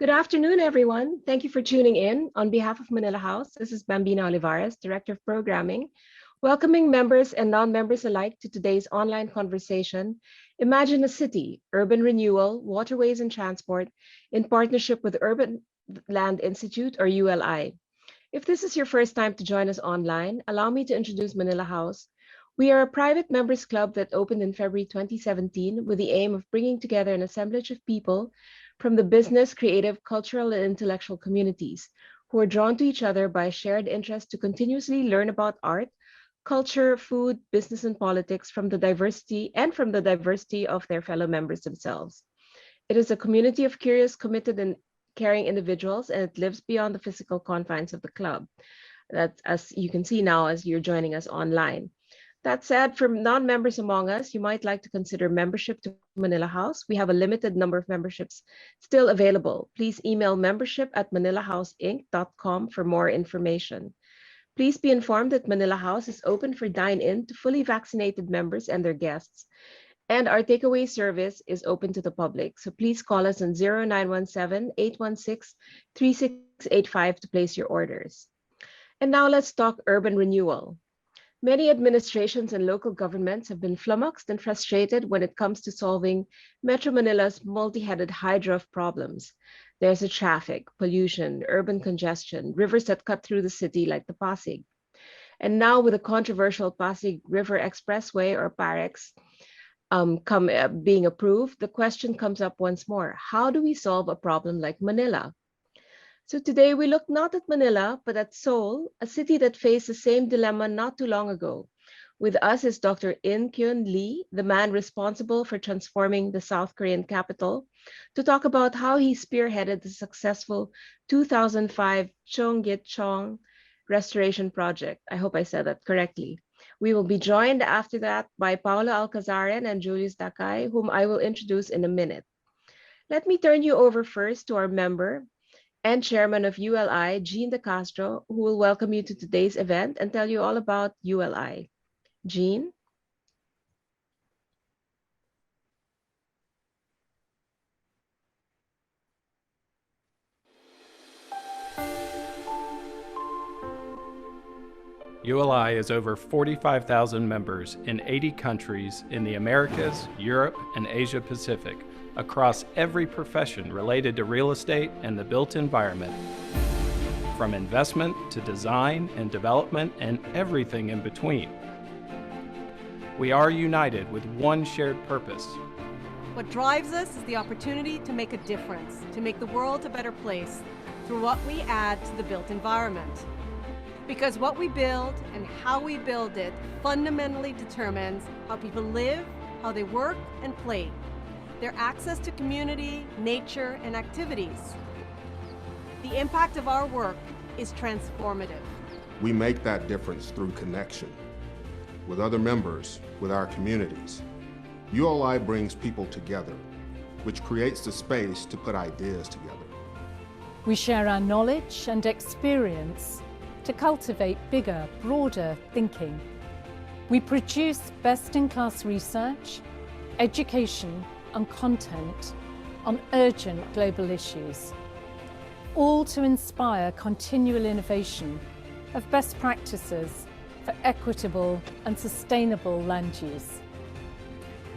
Good afternoon, everyone. Thank you for tuning in. On behalf of Manila House, this is Bambina Olivares, Director of Programming, welcoming members and non-members alike to today's online conversation, Imagine a City, Urban Renewal, Waterways and Transport, in partnership with Urban Land Institute, or ULI. If this is your first time to join us online, allow me to introduce Manila House. We are a private members club that opened in February 2017 with the aim of bringing together an assemblage of people from the business, creative, cultural, and intellectual communities who are drawn to each other by a shared interest to continuously learn about art, culture, food, business, and politics from the diversity of their fellow members themselves. It is a community of curious, committed, and caring individuals, and it lives beyond the physical confines of the club. That's as you can see now as you're joining us online. That said, for non-members among us, you might like to consider membership to Manila House. We have a limited number of memberships still available. Please email membership@manilahouseinc.com for more information. Please be informed that Manila House is open for dine-in to fully vaccinated members and their guests. And our takeaway service is open to the public. So please call us on 0917-816-3685 to place your orders. And now let's talk urban renewal. Many administrations and local governments have been flummoxed and frustrated when it comes to solving Metro Manila's multi-headed hydra of problems. There's the traffic, pollution, urban congestion, rivers that cut through the city like the Pasig. And now with the controversial Pasig River Expressway, or PAREX, being approved, the question comes up once more: how do we solve a problem like Manila? So today we look not at Manila, but at Seoul, a city that faced the same dilemma not too long ago. With us is Dr. In-Keun Lee, the man responsible for transforming the South Korean capital, to talk about how he spearheaded the successful 2005 Cheong Gye Cheon Restoration project. I hope I said that correctly. We will be joined after that by Paulo Alcazaren and Julius Nicoll, whom I will introduce in a minute. Let me turn you over first to our member and chairman of ULI, Jean De Castro, who will welcome you to today's event and tell you all about ULI. Jean? ULI is over 45,000 members in 80 countries in the Americas, Europe, and Asia Pacific, across every profession related to real estate and the built environment, from investment to design and development and everything in between. We are united with one shared purpose. What drives us is the opportunity to make a difference, to make the world a better place through what we add to the built environment. Because what we build and how we build it fundamentally determines how people live, how they work and play, their access to community, nature, and activities. The impact of our work is transformative. We make that difference through connection with other members, with our communities. ULI brings people together, which creates the space to put ideas together. We share our knowledge and experience to cultivate bigger, broader thinking. We produce best-in-class research, education, and content on urgent global issues, all to inspire continual innovation of best practices for equitable and sustainable land use.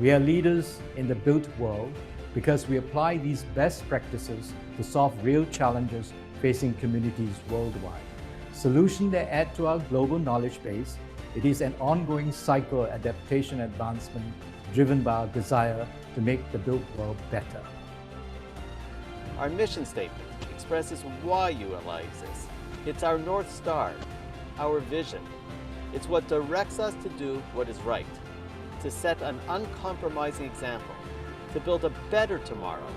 We are leaders in the built world because we apply these best practices to solve real challenges facing communities worldwide. Solutions that add to our global knowledge base. It is an ongoing cycle adaptation advancement driven by our desire to make the built world better. Our mission statement expresses why ULI exists. It's our North Star, our vision. It's what directs us to do what is right, to set an uncompromising example, to build a better tomorrow.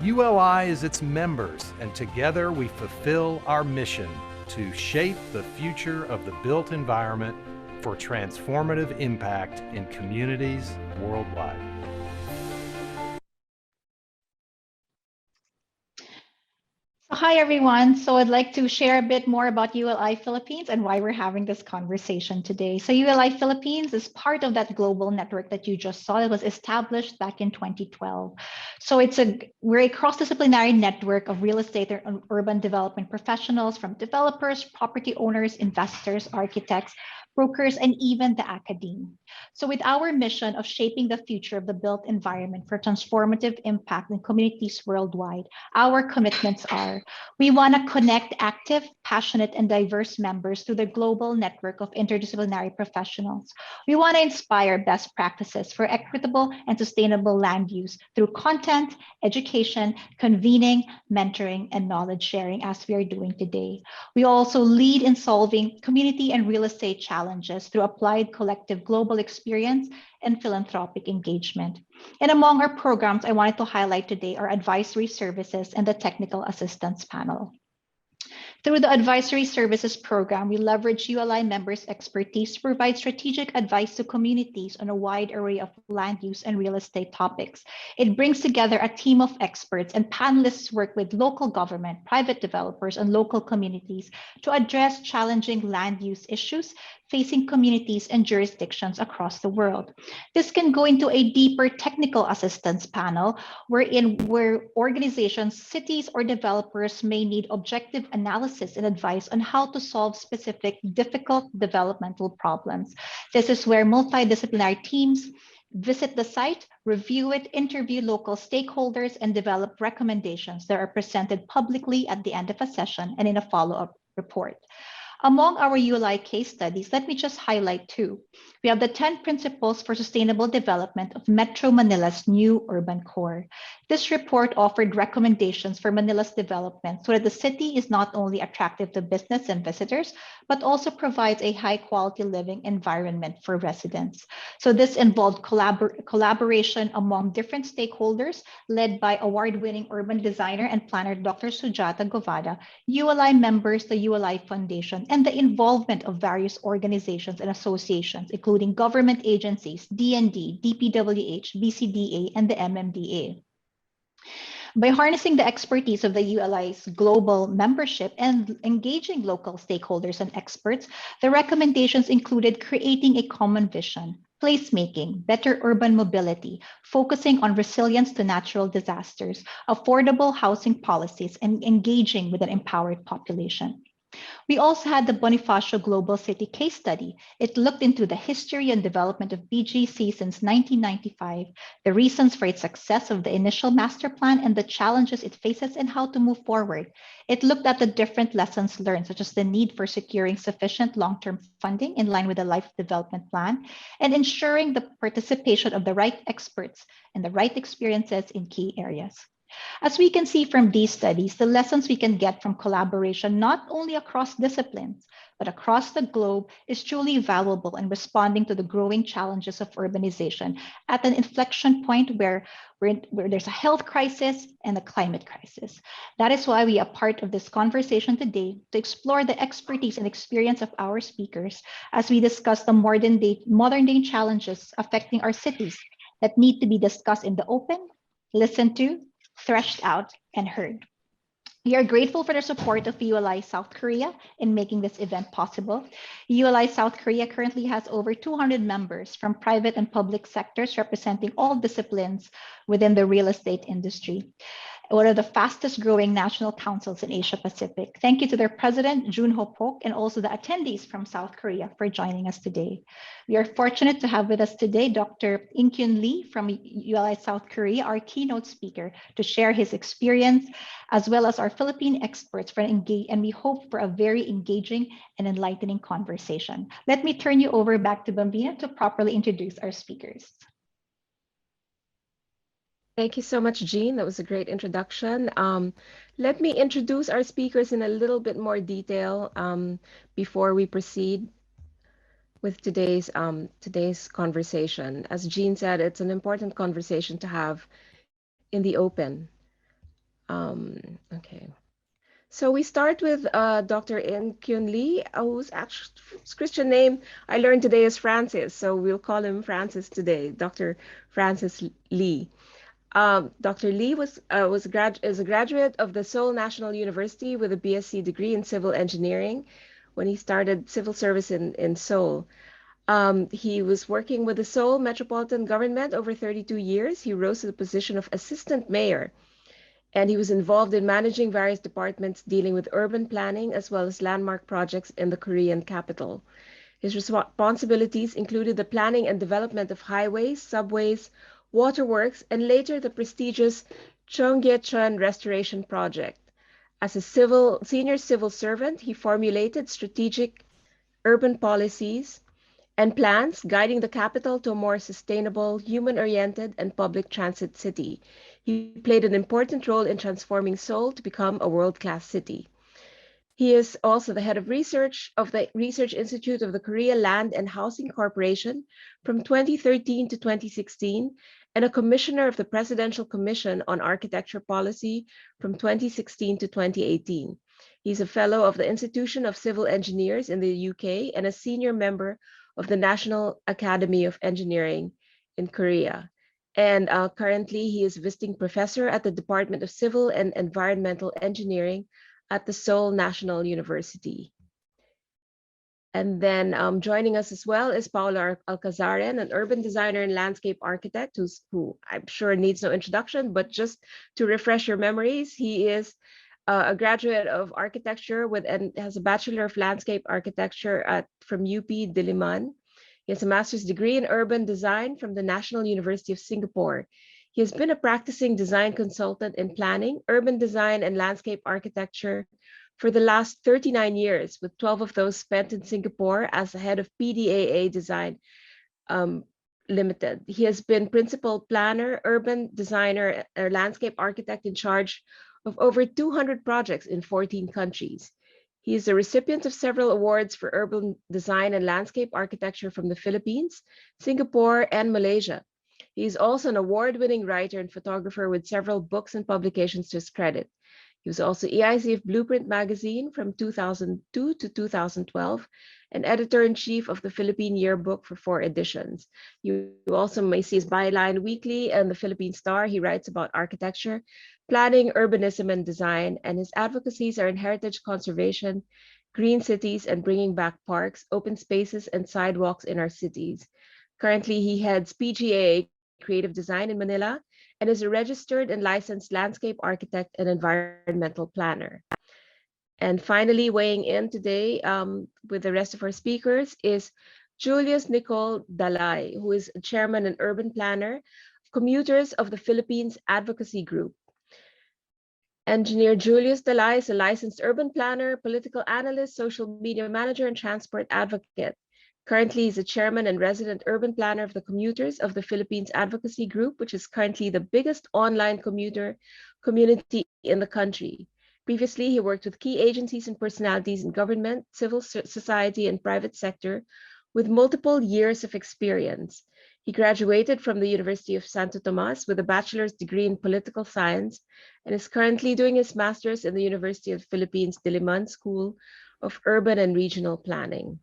ULI is its members, and together we fulfill our mission to shape the future of the built environment for transformative impact in communities worldwide. Hi, everyone. So I'd like to share a bit more about ULI Philippines and why we're having this conversation today. So ULI Philippines is part of that global network that you just saw. It was established back in 2012. So we're a cross-disciplinary network of real estate and urban development professionals, from developers, property owners, investors, architects, brokers, and even the academe. So with our mission of shaping the future of the built environment for transformative impact in communities worldwide, our commitments are: we want to connect active, passionate, and diverse members to the global network of interdisciplinary professionals. We want to inspire best practices for equitable and sustainable land use through content, education, convening, mentoring, and knowledge sharing, as we are doing today. We also lead in solving community and real estate challenges through applied collective global experience and philanthropic engagement. And among our programs I wanted to highlight today are advisory services and the technical assistance panel. Through the Advisory Services Program, we leverage ULI members' expertise to provide strategic advice to communities on a wide array of land use and real estate topics. It brings together a team of experts, and panelists work with local government, private developers, and local communities to address challenging land use issues facing communities and jurisdictions across the world. This can go into a deeper technical assistance panel where organizations, cities, or developers may need objective analysis and advice on how to solve specific difficult developmental problems. This is where multidisciplinary teams visit the site, review it, interview local stakeholders, and develop recommendations that are presented publicly at the end of a session and in a follow-up report. Among our ULI case studies, let me just highlight two. We have the 10 Principles for Sustainable Development of Metro Manila's New Urban Core. This report offered recommendations for Manila's development so that the city is not only attractive to business and visitors, but also provides a high-quality living environment for residents. So this involved collaboration among different stakeholders, led by award-winning urban designer and planner Dr. Sujata Govada, ULI members, the ULI Foundation, and the involvement of various organizations and associations, including government agencies, DND, DPWH, BCDA, and the MMDA. By harnessing the expertise of the ULI's global membership and engaging local stakeholders and experts, the recommendations included creating a common vision, placemaking, better urban mobility, focusing on resilience to natural disasters, affordable housing policies, and engaging with an empowered population. We also had the Bonifacio Global City case study. It looked into the history and development of BGC since 1995, the reasons for its success of the initial master plan, and the challenges it faces and how to move forward. It looked at the different lessons learned, such as the need for securing sufficient long-term funding in line with the Life Development Plan, and ensuring the participation of the right experts and the right experiences in key areas. As we can see from these studies, the lessons we can get from collaboration, not only across disciplines, but across the globe, is truly valuable in responding to the growing challenges of urbanization at an inflection point where there's a health crisis and a climate crisis. That is why we are part of this conversation today, to explore the expertise and experience of our speakers as we discuss the modern day challenges affecting our cities that need to be discussed in the open, listened to, threshed out, and heard. We are grateful for the support of ULI South Korea in making this event possible. ULI South Korea currently has over 200 members from private and public sectors representing all disciplines within the real estate industry, one of the fastest growing national councils in Asia Pacific. Thank you to their president, Jun Ho Pok, and also the attendees from South Korea for joining us today. We are fortunate to have with us today Dr. In-Keun Lee from ULI South Korea, our keynote speaker, to share his experience, as well as our Philippine experts and we hope for a very engaging and enlightening conversation. Let me turn you over back to Bambina to properly introduce our speakers. Thank you so much, Jean. That was a great introduction. Let me introduce our speakers in a little bit more detail before we proceed with today's conversation. As Jean said, it's an important conversation to have in the open. Okay. So we start with Dr. In-Keun Lee, whose Christian name I learned today is Francis. So we'll call him Francis today, Dr. Francis Lee. Dr. Lee is a graduate of the Seoul National University with a BSc degree in civil engineering when he started civil service in Seoul. He was working with the Seoul Metropolitan Government over 32 years. He rose to the position of assistant mayor, and he was involved in managing various departments dealing with urban planning as well as landmark projects in the Korean capital. His responsibilities included the planning and development of highways, subways, waterworks, and later the prestigious Cheong Gye Cheon Restoration project. As a senior civil servant, he formulated strategic urban policies and plans guiding the capital to a more sustainable, human-oriented, and public transit city. He played an important role in transforming Seoul to become a world-class city. He is also the head of research of the Research Institute of the Korea Land and Housing Corporation from 2013 to 2016, and a commissioner of the Presidential Commission on Architecture Policy from 2016 to 2018. He's a fellow of the Institution of Civil Engineers in the UK and a senior member of the National Academy of Engineering in Korea. And currently, he is visiting professor at the Department of Civil and Environmental Engineering at the Seoul National University. And then joining us as well is Paulo Alcazaren, an urban designer and landscape architect who I'm sure needs no introduction, but just to refresh your memories, he is a graduate of architecture and has a Bachelor of Landscape Architecture from UP Diliman. He has a master's degree in urban design from the National University of Singapore. He has been a practicing design consultant in planning, urban design, and landscape architecture for the last 39 years, with 12 of those spent in Singapore as the head of PDAA Design Limited. He has been principal planner, urban designer, or landscape architect in charge of over 200 projects in 14 countries. He is a recipient of several awards for urban design and landscape architecture from the Philippines, Singapore, and Malaysia. He is also an award-winning writer and photographer with several books and publications to his credit. He was also EIC of Blueprint magazine from 2002 to 2012 and editor-in-chief of the Philippine Yearbook for 4 editions. You also may see his Byline Weekly and the Philippine Star. He writes about architecture, planning, urbanism, and design, and his advocacies are in heritage conservation, green cities, and bringing back parks, open spaces, and sidewalks in our cities. Currently, he heads PGA Creative Design in Manila and is a registered and licensed landscape architect and environmental planner. And finally, weighing in today with the rest of our speakers is Julius Nicoll Dalay, who is chairman and urban planner of Commuters of the Philippines Advocacy Group. Engineer Julius Dalay is a licensed urban planner, political analyst, social media manager, and transport advocate. Currently, he's a chairman and resident urban planner of the Commuters of the Philippines Advocacy Group, which is currently the biggest online commuter community in the country. Previously, he worked with key agencies and personalities in government, civil society, and private sector with multiple years of experience. He graduated from the University of Santo Tomas with a bachelor's degree in political science and is currently doing his master's in the University of the Philippines Diliman School of Urban and Regional Planning.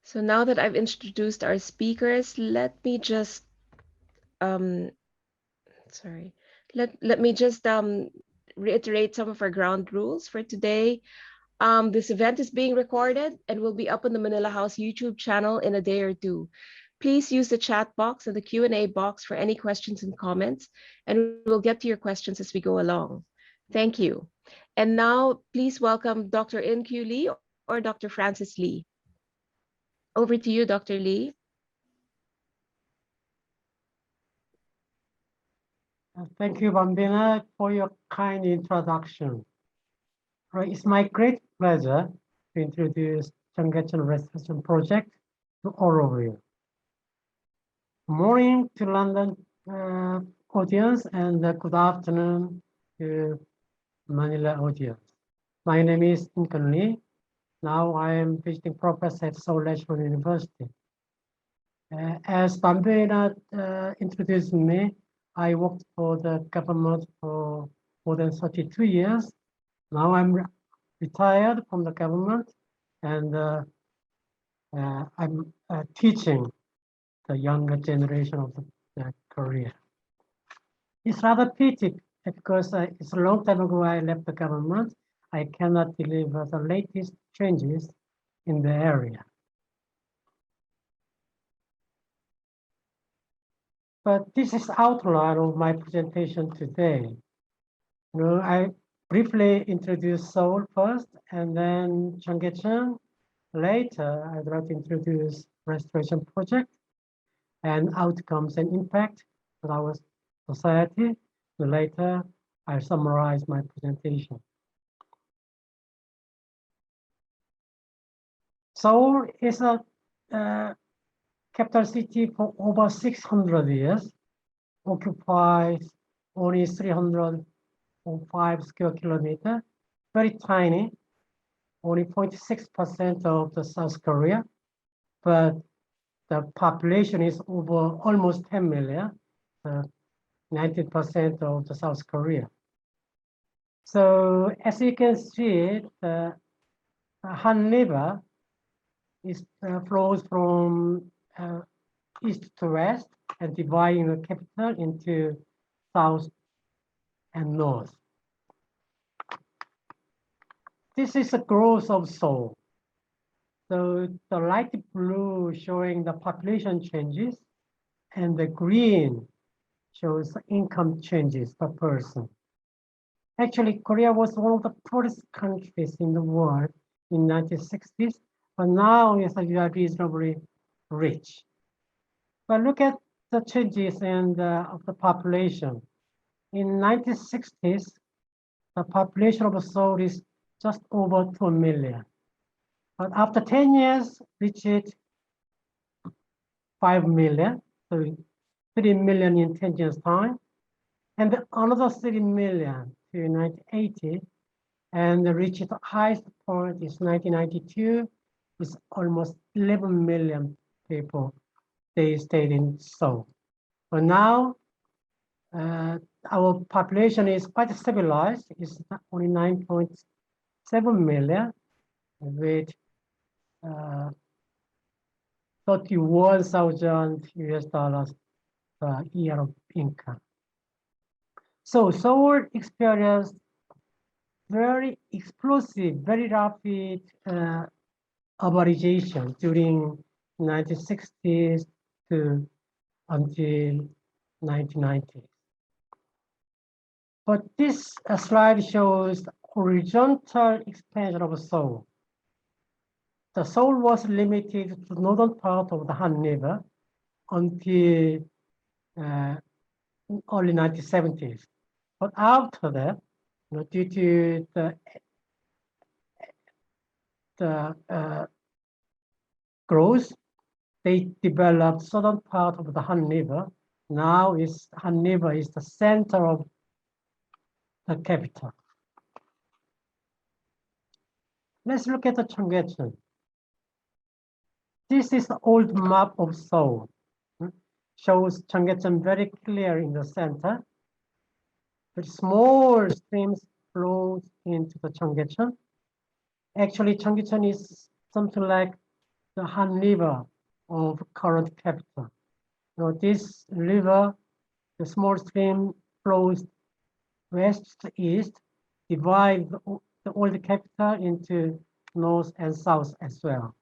So now that I've introduced our speakers, let me just reiterate some of our ground rules for today. This event is being recorded and will be up on the Manila House YouTube channel in a day or two. Please use the chat box and the Q&A box for any questions and comments, and we'll get to your questions as we go along. Thank you. And now, please welcome Dr. In-Keun Lee or Dr. Francis Lee. Over to you, Dr. Lee. Thank you, Bambina, for your kind introduction. It's my great pleasure to introduce Cheong Gye Cheon Restoration project to all of you. Good morning to London audience and good afternoon to Manila audience. My name is In-Keun Lee. Now I am visiting professor at Seoul National University. As Bambina introduced me, I worked for the government for more than 32 years. Now I'm retired from the government and I'm teaching the younger generation of the Korea. It's rather pity because it's a long time ago I left the government. I cannot deliver the latest changes in the area. But this is outline of my presentation today. I briefly introduce Seoul first, and then Cheong Gye Cheon. Later, I'd like to introduce restoration project and outcomes and impact on our society. Later, I'll summarize my presentation. Seoul is a capital city for over 600 years, occupies only 305 square kilometers, very tiny, only 0.6% of the South Korea, but the population is over almost 10 million, 19% of the South Korea. So as you can see, the Han River flows from east to west and dividing the capital into south and north. This is the growth of Seoul. So the light blue showing the population changes, and the green shows the income changes per person. Actually, Korea was one of the poorest countries in the world in 1960s, but now we are reasonably rich. But look at the changes of the population. In 1960s, the population of Seoul is just over 2 million. But after 10 years, reached 5 million, so 3 million in 10 years' time, and another 3 million to 1980, and reached the highest point is 1992, is almost 11 million people. They stayed in Seoul. But now, our population is quite stabilized. It's only 9.7 million, with 31,000 US dollars per year of income. So Seoul experienced very explosive, very rapid urbanization during 1960s to until 1990s. But this slide shows horizontal expansion of Seoul. The Seoul was limited to the northern part of the Han River until early 1970s. But after that, due to the growth, they developed southern part of the Han River. Now Han River is the center of the capital. Let's look at the Cheong Gye Cheon. This is the old map of Seoul. Shows Cheong Gye Cheon very clear in the center. The small streams flow into the Cheong Gye Cheon. Actually, Cheong Gye Cheon is something like the Han River of current capital. This river, the small stream flows west to east, divide the old capital into north and south as well.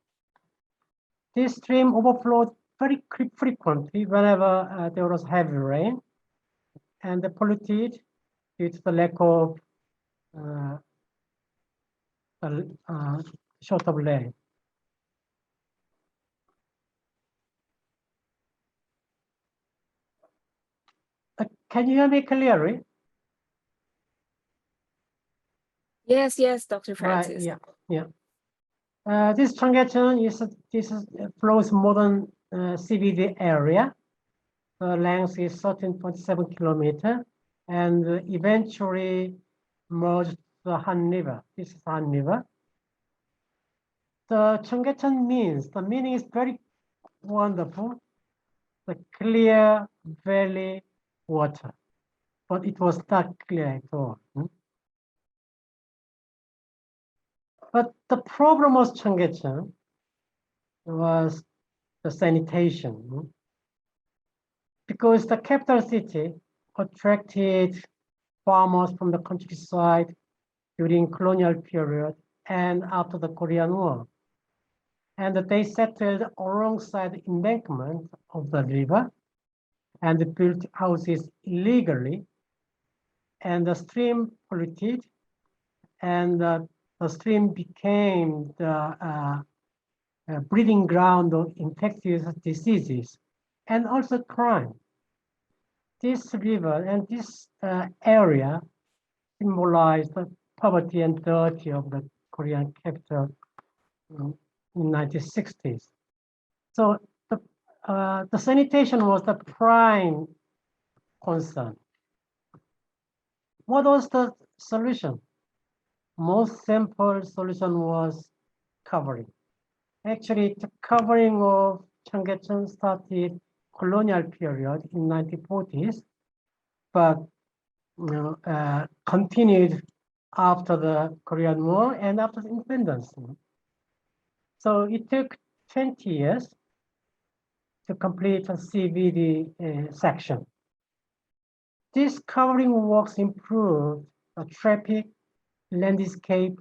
This stream overflowed very frequently whenever there was heavy rain, and polluted due to the lack of short of land. Can you hear me clearly? Yes, Dr. Francis. Right, yeah. This Cheong Gye Cheon flows modern CBD area. The length is 13.7 kilometers, and eventually merged the Han River. This is Han River. The Cheong Gye Cheon the meaning is very wonderful. The clear valley water, but it was not clear at all. But the problem was Cheong Gye Cheon was the sanitation. because the capital city attracted farmers from the countryside during colonial period and after the Korean War. And they settled alongside the embankment of the river and built houses illegally. And the stream polluted, and the stream became the breeding ground of infectious diseases and also crime. This river and this area symbolize the poverty and dirty of the Korean capital in 1960s. So the sanitation was the prime concern. What was the solution? Most simple solution was covering. Actually, the covering of Cheong Gye Cheon started colonial period in 1940s, but continued after the Korean War and after the independence. So it took 20 years to complete a CVD section. This covering works improved the traffic, landscape,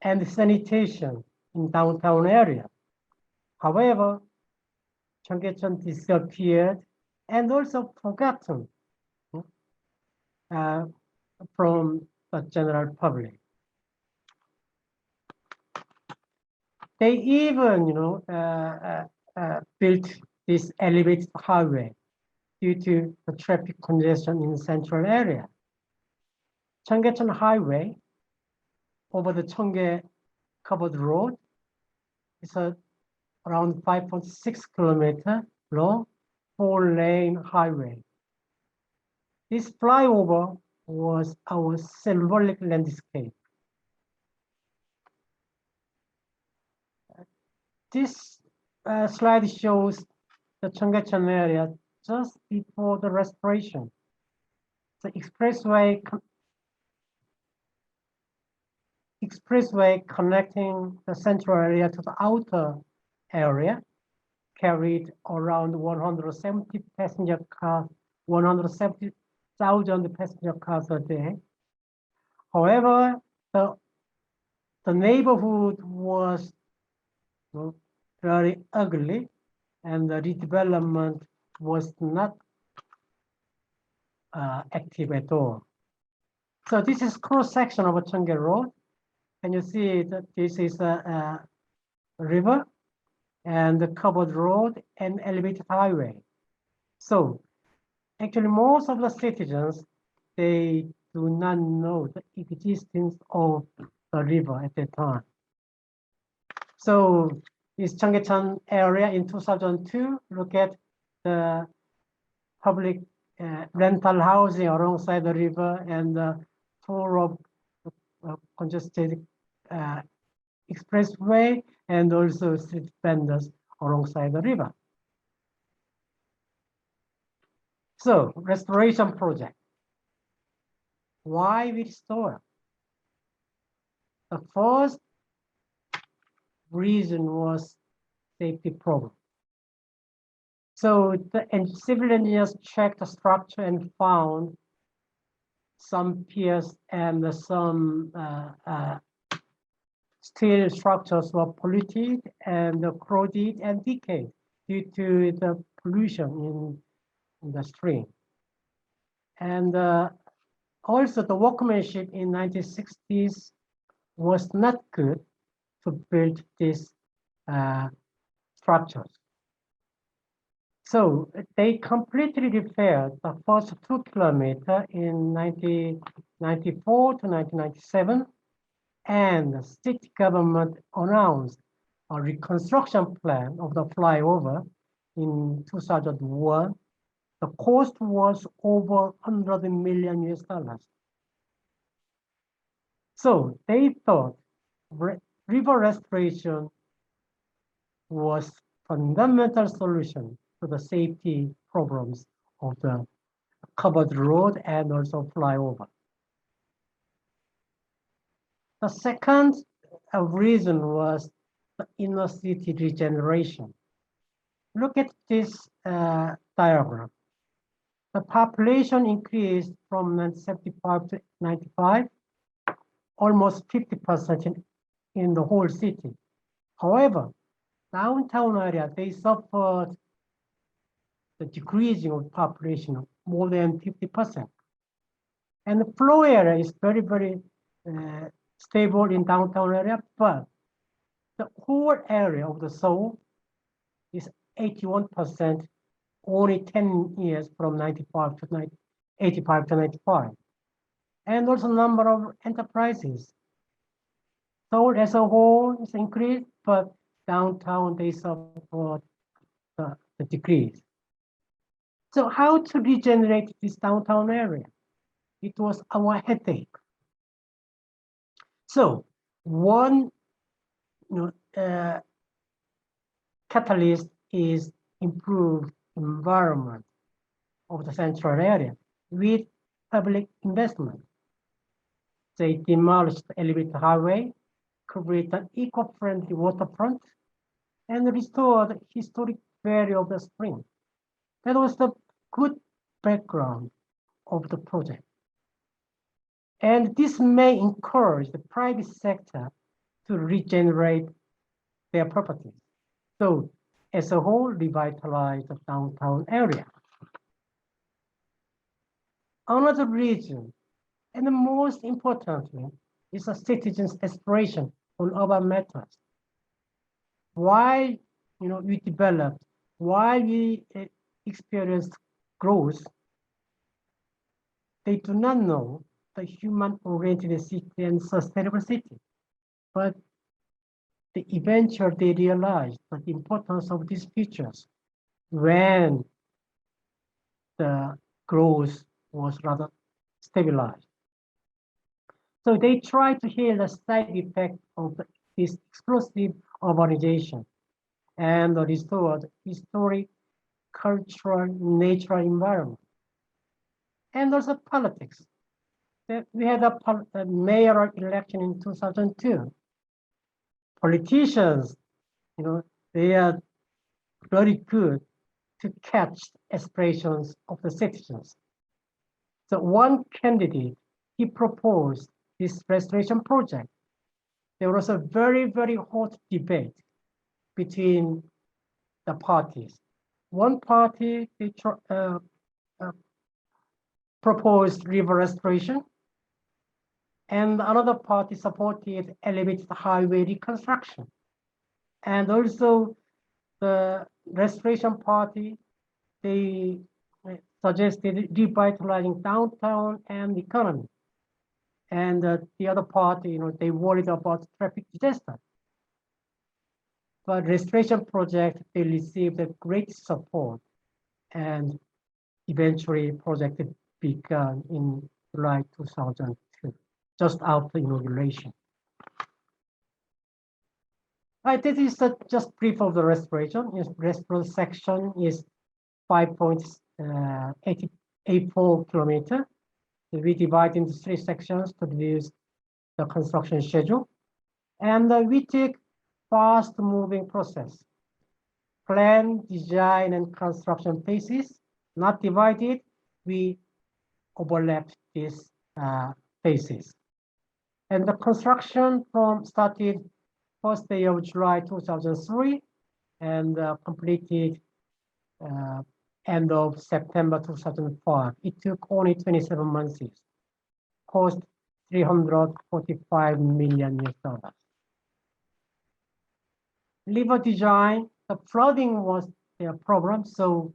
and sanitation in downtown area. However, Cheong Gye Cheon disappeared and also forgotten from the general public. They even, built this elevated highway due to the traffic congestion in the central area. Cheong Gye Cheon Highway over the Cheong Gye covered road is around 5.6 kilometer long, 4-lane highway. This flyover was our symbolic landscape. This slide shows the Cheong Gye Cheon area just before the restoration. The expressway connecting the central area to the outer area carried around 170,000 passenger cars a day. However, the neighborhood was very ugly, and the redevelopment was not active at all. So this is cross section of a Cheong Gye Road, and you see that this is a river and the covered road and elevated highway. So actually, most of the citizens, they do not know the existence of the river at that time. So this Cheong Gye Cheon area in 2002, look at the public rental housing alongside the river and the tour of congested expressway and also street vendors alongside the river. So restoration project. Why we restore? The first reason was safety problem. So the civil engineers checked the structure and found some piers and some steel structures were polluted and corroded and decayed due to the pollution in the stream. And also the workmanship in 1960s was not good to build these structures. So they completely repaired the first 2 kilometers in 1994 to 1997, and the state government announced a reconstruction plan of the flyover in 2001. The cost was over $100 million. So they thought river restoration was fundamental solution to the safety problems of the covered road and also flyover. The second reason was the inner city regeneration. Look at this diagram. The population increased from 1975 to 95, almost 50% in the whole city. However, downtown area, they suffered the decreasing of population of more than 50%. And the floor area is very, very stable in downtown area, but the whole area of the Seoul is 81%, only 10 years from 85 to 95. And also number of enterprises. Seoul as a whole is increased, but downtown they suffered the decrease. So how to regenerate this downtown area? It was our headache. So one catalyst is improved environment of the central area with public investment. They demolished the elevated highway, created an eco-friendly waterfront, and restored the historic value of the spring. That was the good background of the project. And this may encourage the private sector to regenerate their properties. So as a whole, revitalize the downtown area. Another reason, and the most importantly, is a citizens' aspiration on urban matters. While we developed, while we experienced growth, they do not know the human-oriented city and sustainable city. But eventually they realized the importance of these features when the growth was rather stabilized. So they try to heal the side effect of this explosive urbanization and restore the historic, cultural, natural environment. And also politics. We had a mayoral election in 2002. Politicians, they are very good to catch aspirations of the citizens. So one candidate, he proposed this restoration project. There was a very, very hot debate between the parties. One party they proposed river restoration, and another party supported elevated highway reconstruction. And also the restoration party, they suggested revitalizing downtown and economy. And the other party, they worried about traffic disaster. But restoration project, they received a great support, and eventually project began in July 2002, just after inauguration. Right, this is just brief of the restoration. Restoration section is 5.84 kilometers. We divide into 3 sections to reduce the construction schedule. And we take fast-moving process. Plan, design, and construction phases, not divided. We overlap these phases. And the construction started first day of July 2003 and completed end of September 2005. It took only 27 months. Cost $345 million. River design, the flooding was their problem, so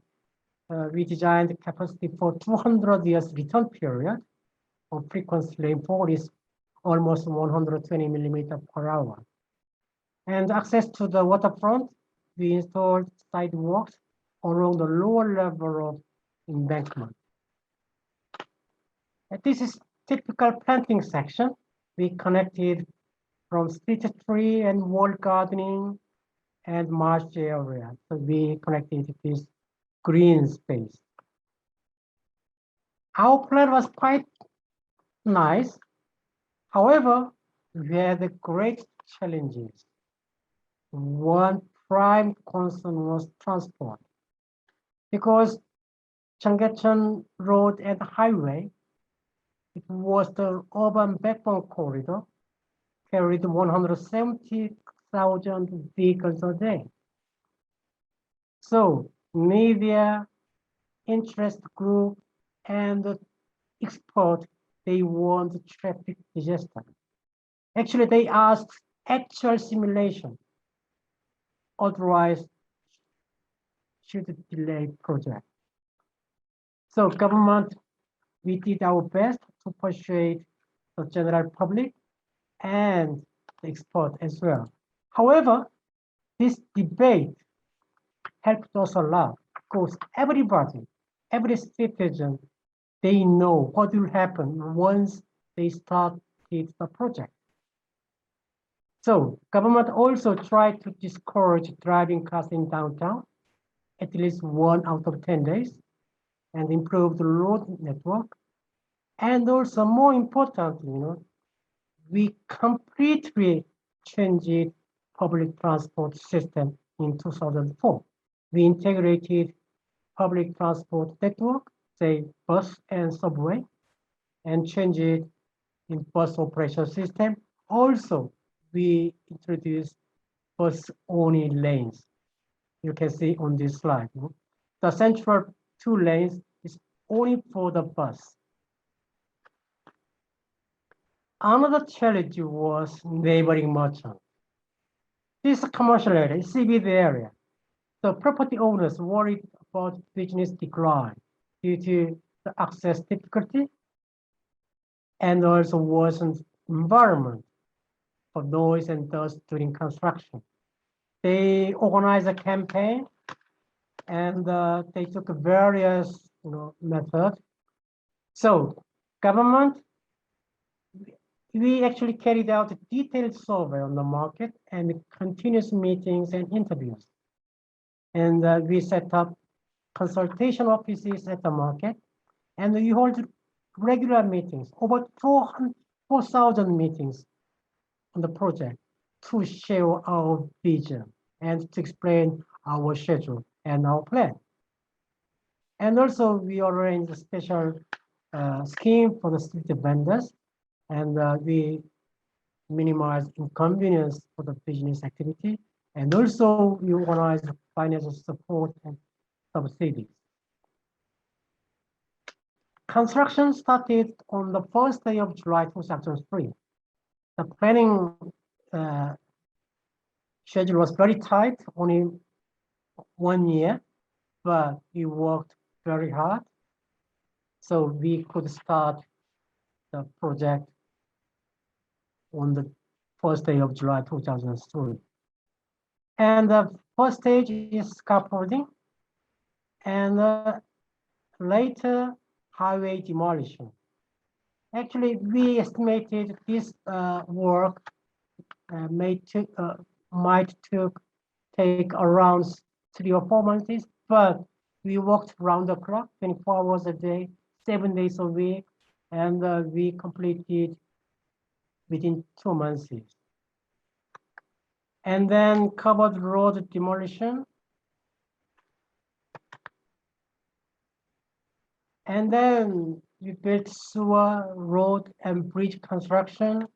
we designed the capacity for 200 years return period of frequency rainfall is almost 120 millimeters per hour. And access to the waterfront, we installed sidewalks along the lower level of embankment. And this is typical planting section. We connected from street tree and wall gardening and marsh area. So we connected this green space. Our plan was quite nice. However, we had great challenges. One prime concern was transport, because Cheong Gye Cheon Road and Highway. It was the urban backbone corridor, carried 170,000 vehicles a day. So media, interest group, and the expert, they want traffic disaster. Actually, they asked actual simulation. Otherwise, should delay project. So government, we did our best to persuade the general public and the expert as well. However, this debate helped us a lot because everybody, every citizen, they know what will happen once they start the project. So government also tried to discourage driving cars in downtown, at least 1 out of 10 days, and improve the road network. And also more importantly, we completely changed public transport system in 2004. We integrated public transport network, say bus and subway, and changed it in bus operation system. Also, we introduced bus-only lanes. You can see on this slide. The central 2 lanes is only for the bus. Another challenge was neighboring merchants. This commercial area, CBD area, the property owners worried about business decline due to the access difficulty and also worsened environment for noise and dust during construction. They organized a campaign and they took various methods. So government, we actually carried out a detailed survey on the market and continuous meetings and interviews. And we set up consultation offices at the market, and we hold regular meetings, over 4,000 meetings on the project to share our vision and to explain our schedule and our plan. And also we arranged a special scheme for the street vendors, and we minimize inconvenience for the business activity. And also we organize financial support and subsidies. Construction started on the first day of July 2003. The planning schedule was very tight, only 1 year, but we worked very hard so we could start the project on the first day of July 2003. And the first stage is scaffolding, and later highway demolition. Actually, we estimated this work might take around 3 or 4 months, but we worked round the clock, 24 hours a day, 7 days a week, and we completed within 2 months. And then covered road demolition. And then we built sewer, road, and bridge construction.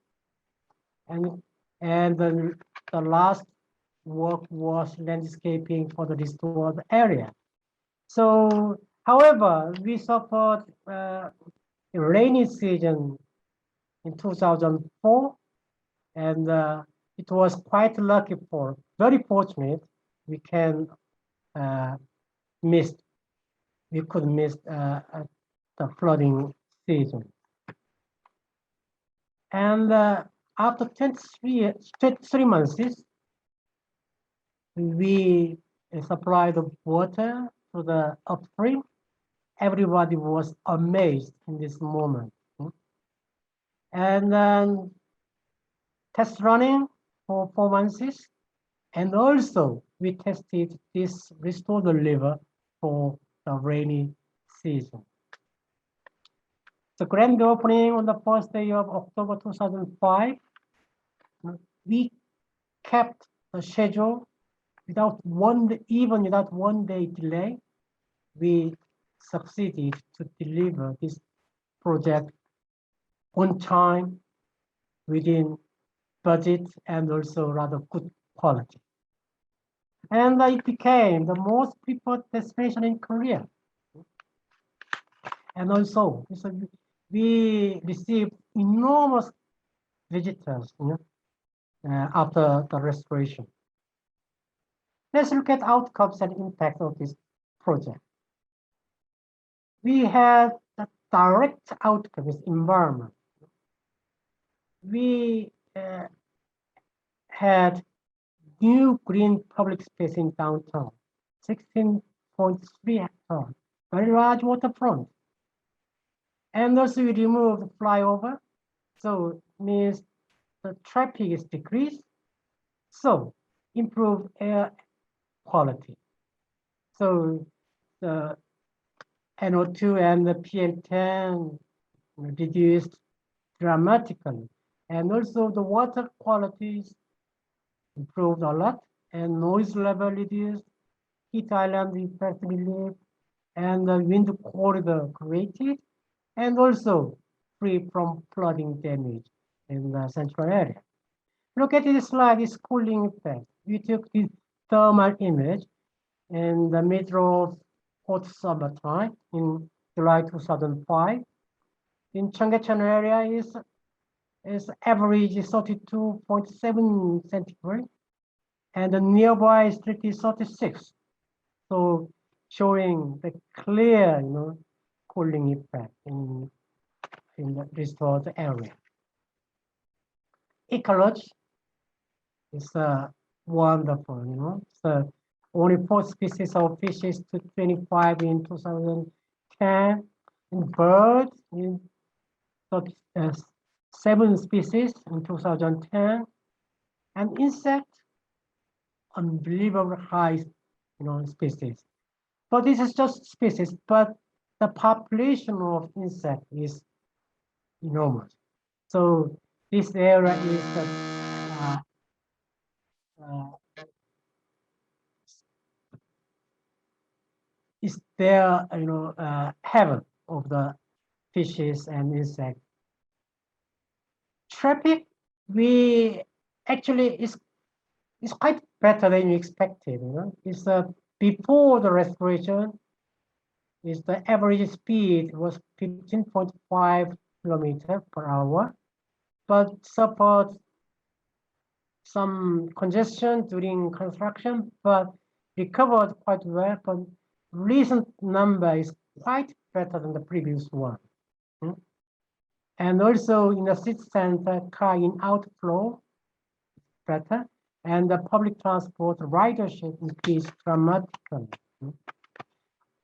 And then the last work was landscaping for the restored area. So, however, we suffered a rainy season in 2004, and it was quite lucky very fortunate we could miss the flooding season. And after 23 months, we supplied the water to the upstream. Everybody was amazed in this moment. And then test running for 4 months. And also we tested this restored river for the rainy season. The grand opening on the first day of October 2005, we kept the schedule without one day delay. We succeeded to deliver this project on time, within budget, and also rather good quality. And it became the most preferred destination in Korea. And also, we received enormous visitors, after the restoration. Let's look at outcomes and impact of this project. We had the direct outcome is environment. We had new green public space in downtown, 16.3 hectares, very large waterfront. And also we removed the flyover, so it means the traffic is decreased, so improved air quality. So the NO2 and the PM10 reduced dramatically. And also the water qualities improved a lot, and noise level reduced, heat island effect relieved, and the wind corridor created, and also free from flooding damage in the central area. Look at this slide, this cooling effect. We took this thermal image in the middle of hot summertime in July 2005. In Cheong Gye Cheon area is average 32.7 centigrade, and the nearby street is 36. So showing the clear, cooling effect in the restored area. Ecology is wonderful, So only 4 species of fishes to 25 in 2010, and birds in 7 species in 2010, and insect, unbelievable high, species. So this is just species, but the population of insect is enormous. So this area is their heaven of the fishes and insects. Traffic, we actually is quite better than you expected. It's before the restoration, is the average speed was 15.5 kilometers per hour, but suffered some congestion during construction, but recovered quite well. But recent number is quite better than the previous one. And also in the city center, car in outflow better, and the public transport ridership increased dramatically,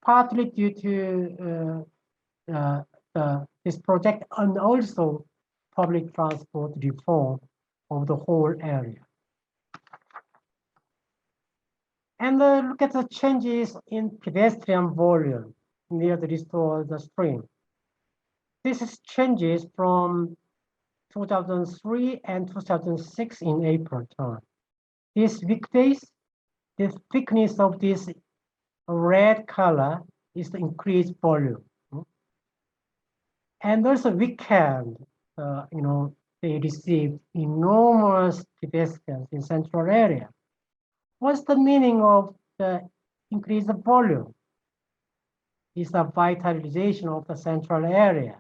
partly due to this project and also public transport reform of the whole area. And look at the changes in pedestrian volume near the restored stream. This is changes from 2003 and 2006 in April time. These weekdays, the thickness of this red color is the increased volume. And also weekend, they received enormous pedestrians in central area. What's the meaning of the increased volume? It's a vitalization of the central area.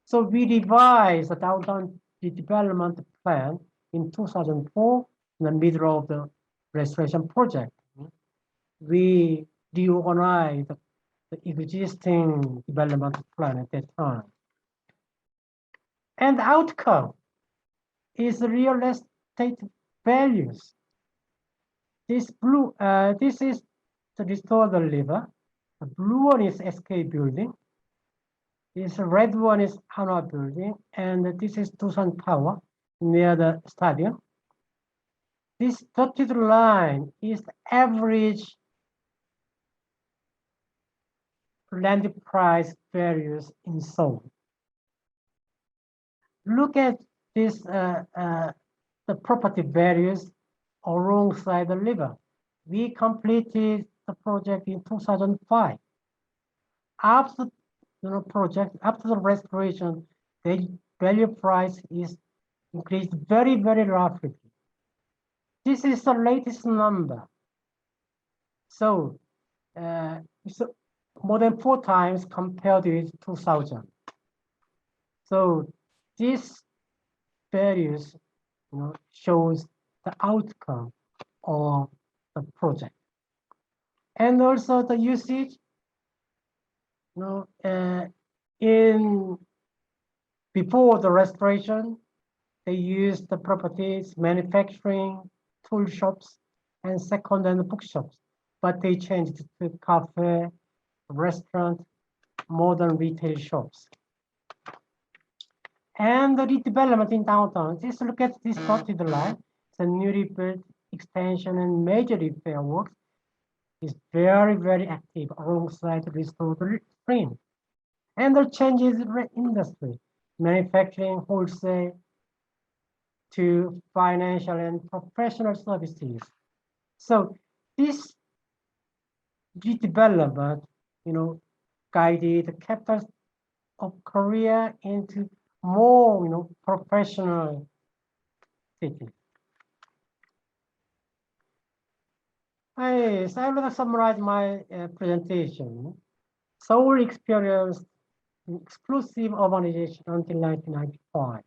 So we revised the downtown development plan in 2004 in the middle of the restoration project. We reorganized the existing development plan at that time. And the outcome is real estate values. This blue, this is to restore the river. The blue one is SK building. This red one is Hanwha building, and this is Dusan Tower near the stadium. This dotted line is the average land price values in Seoul. Look at this, the property values alongside the river. We completed the project in 2005. after project, after the restoration, the value price is increased very, very rapidly. This is the latest number. So it's more than 4 times compared with 2000. So this values shows the outcome of the project. And also the usage, in before the restoration, they used the properties, manufacturing, tool shops, and second-hand bookshops. But they changed to cafe, restaurant, modern retail shops. And the redevelopment in downtown, just look at this dotted line. It's a newly built extension and major repair works is very, very active alongside restored stream. And the changes in industry, manufacturing, wholesale, to financial and professional services. So this redevelopment, guided the capital of Korea into more, professional cities. So I will summarize my presentation. Seoul experienced exclusive urbanization until 1995.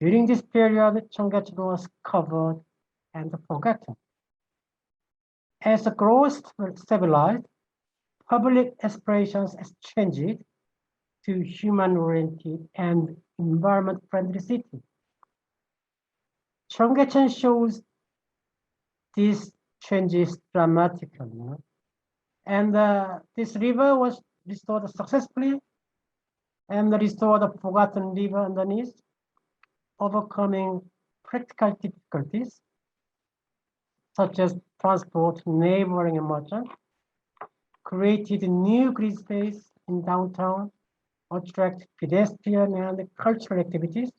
During this period, Cheong Gye Cheon was covered and forgotten. As the growth stabilized, public aspirations has changed to human-oriented and environment-friendly city. Cheong Gye Cheon shows these changes dramatically. And this river was restored successfully and restored the forgotten river underneath, overcoming practical difficulties such as transport, neighboring and merchant, created new green space in downtown, attract pedestrian and cultural activities,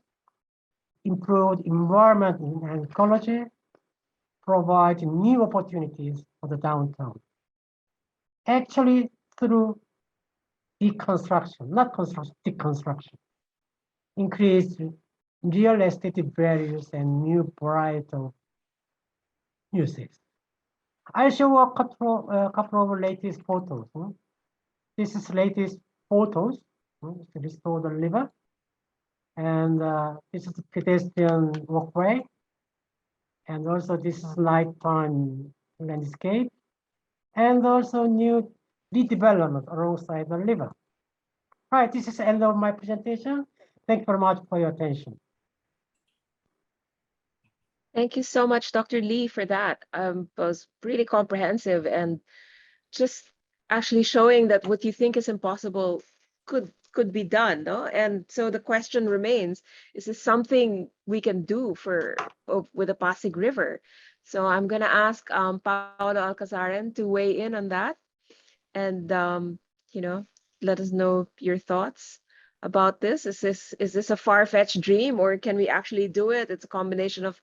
improved environment and ecology, provide new opportunities for the downtown. Actually, through deconstruction, not construction, deconstruction, increased real estate values and new variety of uses. I show a couple of latest photos. This is latest photos to restore the river. And this is the pedestrian walkway. And also this is nighttime landscape. And also new redevelopment alongside the river. All right, this is the end of my presentation. Thank you very much for your attention. Thank you so much, Dr. Lee, for that. It was really comprehensive and just actually showing that what you think is impossible could be done, no? And so the question remains: is this something we can do with the Pasig River? So I'm going to ask Paulo Alcazaren to weigh in on that, and let us know your thoughts about this. Is this a far-fetched dream, or can we actually do it? It's a combination of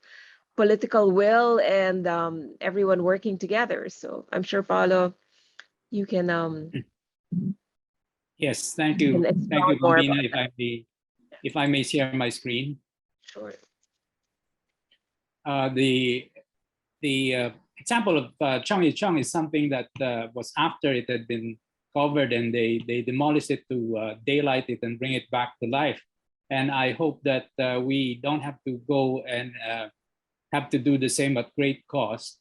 political will and everyone working together. So I'm sure, Paulo, you can yes, thank you. Thank you, Bambina. If I may share my screen. Sure. The example of Cheong Gye Cheon is something that was after it had been covered, and they demolished it to daylight it and bring it back to life. And I hope that we don't have to go and have to do the same at great cost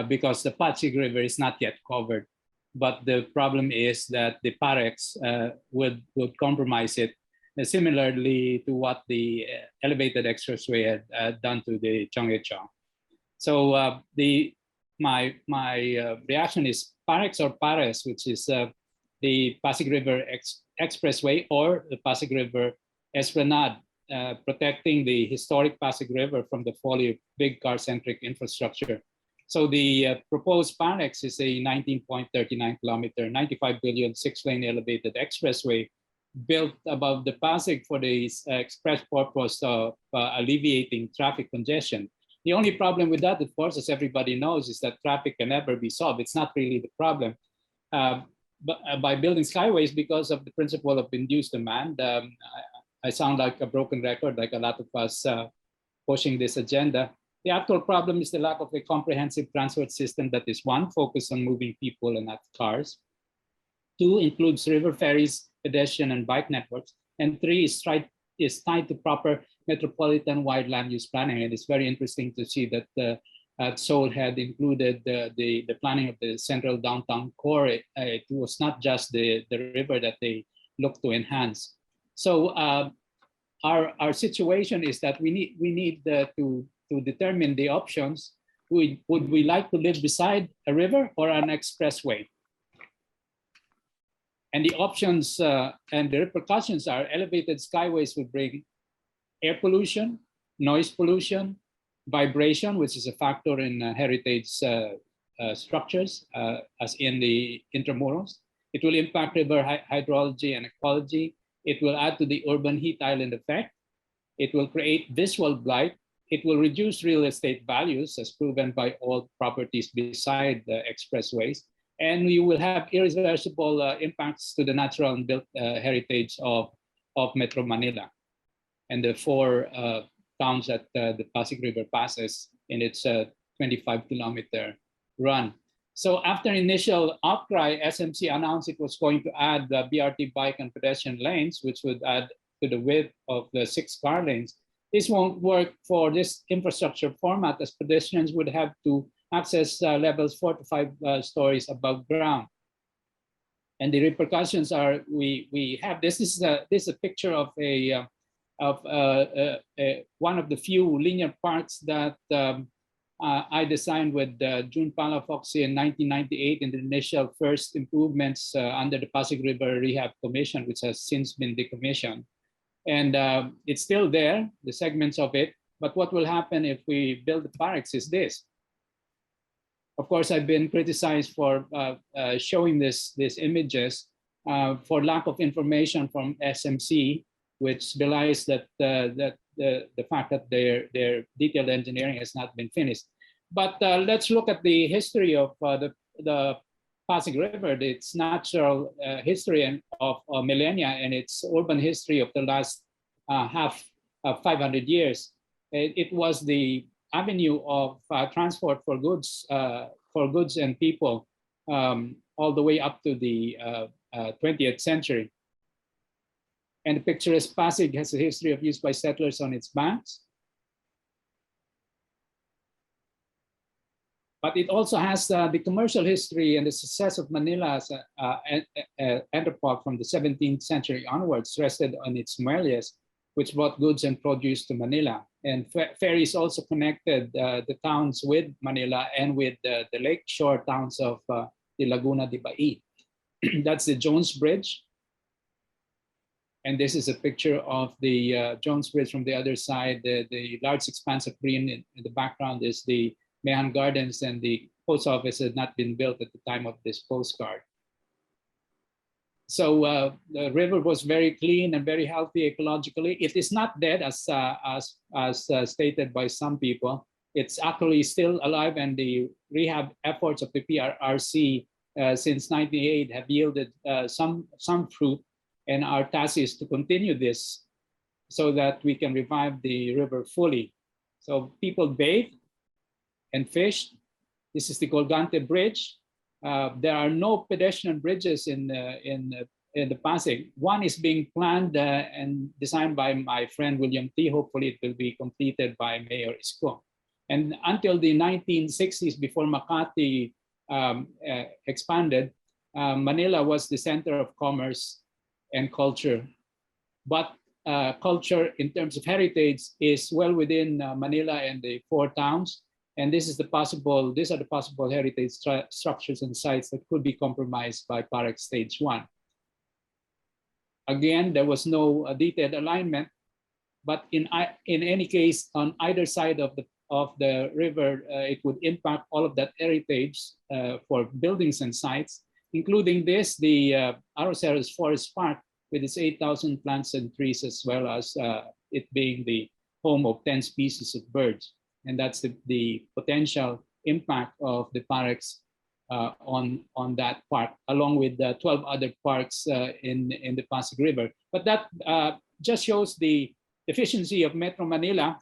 because the Pasig River is not yet covered. But the problem is that the PAREX would compromise it, similarly to what the elevated expressway had done to the Cheong Gye Cheon. So my reaction is PAREX or PARES, which is the Pasig River Expressway or the Pasig River Esplanade, protecting the historic Pasig River from the folly of big car-centric infrastructure. So the proposed PAREX is a 19.39 kilometer, 95 billion, 6-lane elevated expressway built above the Pasig for the express purpose of alleviating traffic congestion. The only problem with that, of course, as everybody knows, is that traffic can never be solved. It's not really the problem. by building skyways because of the principle of induced demand. I sound like a broken record, like a lot of us pushing this agenda. The actual problem is the lack of a comprehensive transport system that is one, focused on moving people and not cars. Two, includes river ferries, pedestrian and bike networks. And three, is tied to proper metropolitan-wide land use planning. And it's very interesting to see that Seoul had included the planning of the central downtown core. It was not just the river that they looked to enhance. So our situation is that we need to determine the options. Would we like to live beside a river or an expressway? And the options and the repercussions are elevated skyways will bring air pollution, noise pollution, vibration, which is a factor in heritage structures, as in the intramurals. It will impact river hydrology and ecology. It will add to the urban heat island effect. It will create visual blight. It will reduce real estate values, as proven by all properties beside the expressways. And you will have irreversible impacts to the natural and built heritage of Metro Manila and the four towns that the Pasig River passes in its 25-kilometer run. So after initial outcry, SMC announced it was going to add the BRT bike and pedestrian lanes, which would add to the width of the 6 car lanes. This won't work for this infrastructure format, as pedestrians would have to access levels 4 to 5 stories above ground. And the repercussions are, we have this is a picture of one of the few linear parks that I designed with June Palafoxy in 1998 in the initial first improvements under the Pasig River Rehab Commission, which has since been decommissioned. And it's still there, the segments of it. But what will happen if we build the PAREX is this. Of course, I've been criticized for showing these images for lack of information from SMC, which belies that the fact that their detailed engineering has not been finished. But let's look at the history of the Pasig River, its natural history of millennia and its urban history of the last 500 years. It was the avenue of transport for goods and people all the way up to the 20th century. And the picturesque Pasig has a history of use by settlers on its banks. But it also has the commercial history and the success of Manila as an entrepot from the 17th century onwards, rested on its muelles, which brought goods and produce to Manila. And ferries also connected the towns with Manila and with the lakeshore towns of the Laguna de Bai. That's the Jones Bridge. And this is a picture of the Jones Bridge from the other side. The large expanse of green in the background is the Mahan Gardens, and the post office had not been built at the time of this postcard. So the river was very clean and very healthy ecologically. It is not dead as stated by some people. It's actually still alive, and the rehab efforts of the PRRC since 1998 have yielded some fruit. And our task is to continue this so that we can revive the river fully. So people bathe and fish. This is the Colgante Bridge. There are no pedestrian bridges in the Pasig. One is being planned and designed by my friend William T. Hopefully it will be completed by Mayor Isko. And until the 1960s, before Makati expanded, Manila was the center of commerce and culture. But culture in terms of heritage is well within Manila and the 4 towns. And these are the possible heritage structures and sites that could be compromised by PAREX Stage 1. Again, there was no detailed alignment, but in any case, on either side of the river, it would impact all of that heritage for buildings and sites, including this, the Arroceros Forest Park with its 8,000 plants and trees, as well as it being the home of 10 species of birds. And that's the potential impact of the PAREX on that park, along with 12 other parks in the Pasig River. But that just shows the efficiency of Metro Manila,